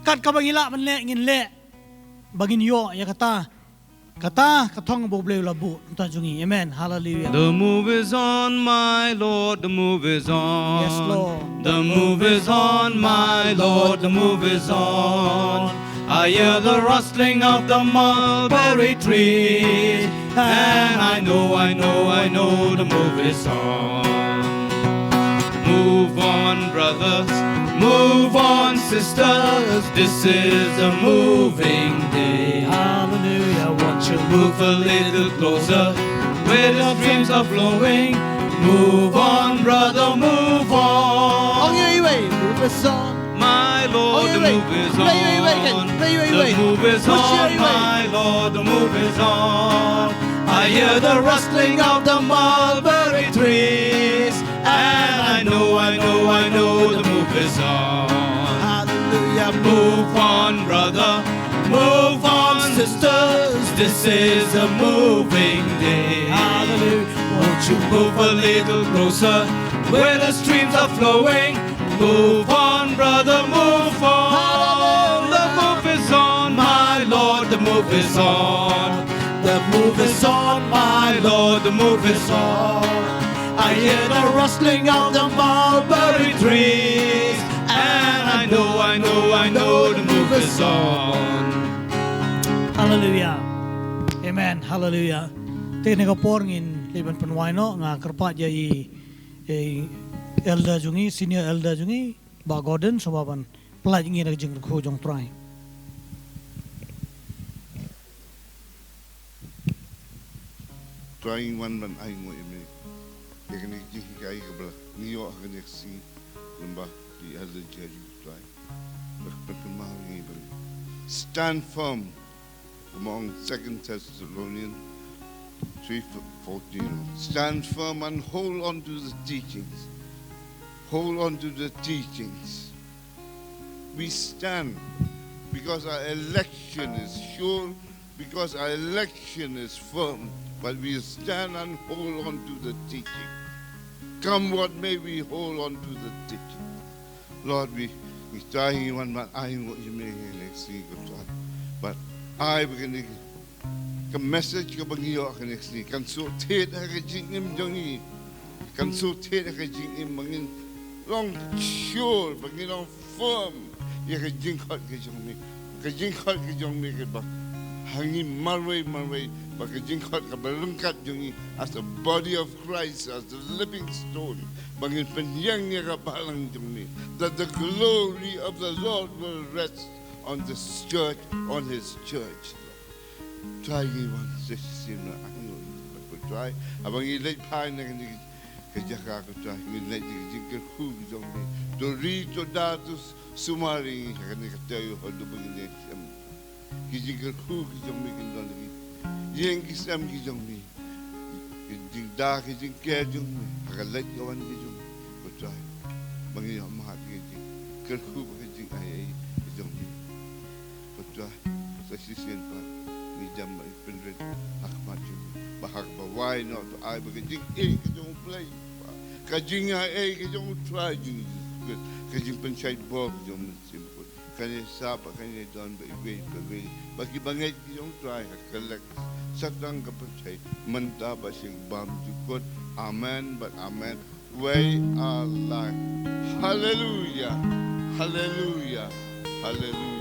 Kat ka bangila man le ngin le bagin yo ya kata Kata katong boble labu tajungi. Amen. Hallelujah. The move is on, my Lord, the move is on. Yes, Lord. The move is on, my Lord, the move is on. I hear the rustling of the mulberry tree, and I know the move is on. Move on, brothers, move on, sisters, this is a moving day. Hallelujah. Won't you move a little closer, where the streams are flowing? Move on, brother, move on. Move us on. My Lord, the move is on. The move is on, my Lord, the move is on. I hear the rustling of the mulberry trees, and I know the move is on. Hallelujah. Move on, brother, move on, sisters, this is a moving day. Hallelujah. Won't you move a little closer, where the streams are flowing? Move on, brother, move on. The move is on, my Lord, the move is on. The move is on, my Lord, the move is on. I hear the rustling of the mulberry trees, and I know the move is on. Hallelujah. Amen. Hallelujah. Tingnan ko po ngin liban panway no nga karpa jay elder jungi senior elder jungi ba Gordon sababan pelaj ngin nagjing ko jong try. Trying one man ay mo imi. Kaya kaya kabla niyo akan yaksi lamba di elder judge try. Berkemah ngibel. Stand firm among 2 Thessalonians 3:14. Stand firm and hold on to the teachings. Hold on to the teachings. We stand because our election is sure, because our election is firm, but we stand and hold on to the teaching. Come what may, we hold on to the teaching. Lord, we try one man I what you may see God. But I begin the message ka bangiyo ka next ni kan so ted ka jingim jongi kan so ted ka jingim mangin long sure bangin long firm ya ka jingkot ka jongi ka ba hangin marway ba ka jingkot ka balungkat jongi as a body of Christ, as the living stone bangin penyang ya ka balang jongi, that the glory of the Lord will rest on this church, on his church. Try one system na ako try abang ilay pa na kajaka ko try ilay jingkir hu jong ni dorito datos sumari kani katayo hodo bangin sam jingkir hu jong mi kindon ni yeng kisam jong ni jing da jingkir jong ni akalay kawan jong ko try bangin mahat jing kerhu jing ay jong ni ko try sa sisien pa ni jam ipinrin akmaju bahag bawai no to ai bagajing kajong play kajing ai kajong try jing kajing pensai bob jong simple kanya sapa kanya don bagi bangai kajong try collect satang kapensai mantaba sing bam jukot amen but amen way our life. Hallelujah, hallelujah, hallelujah.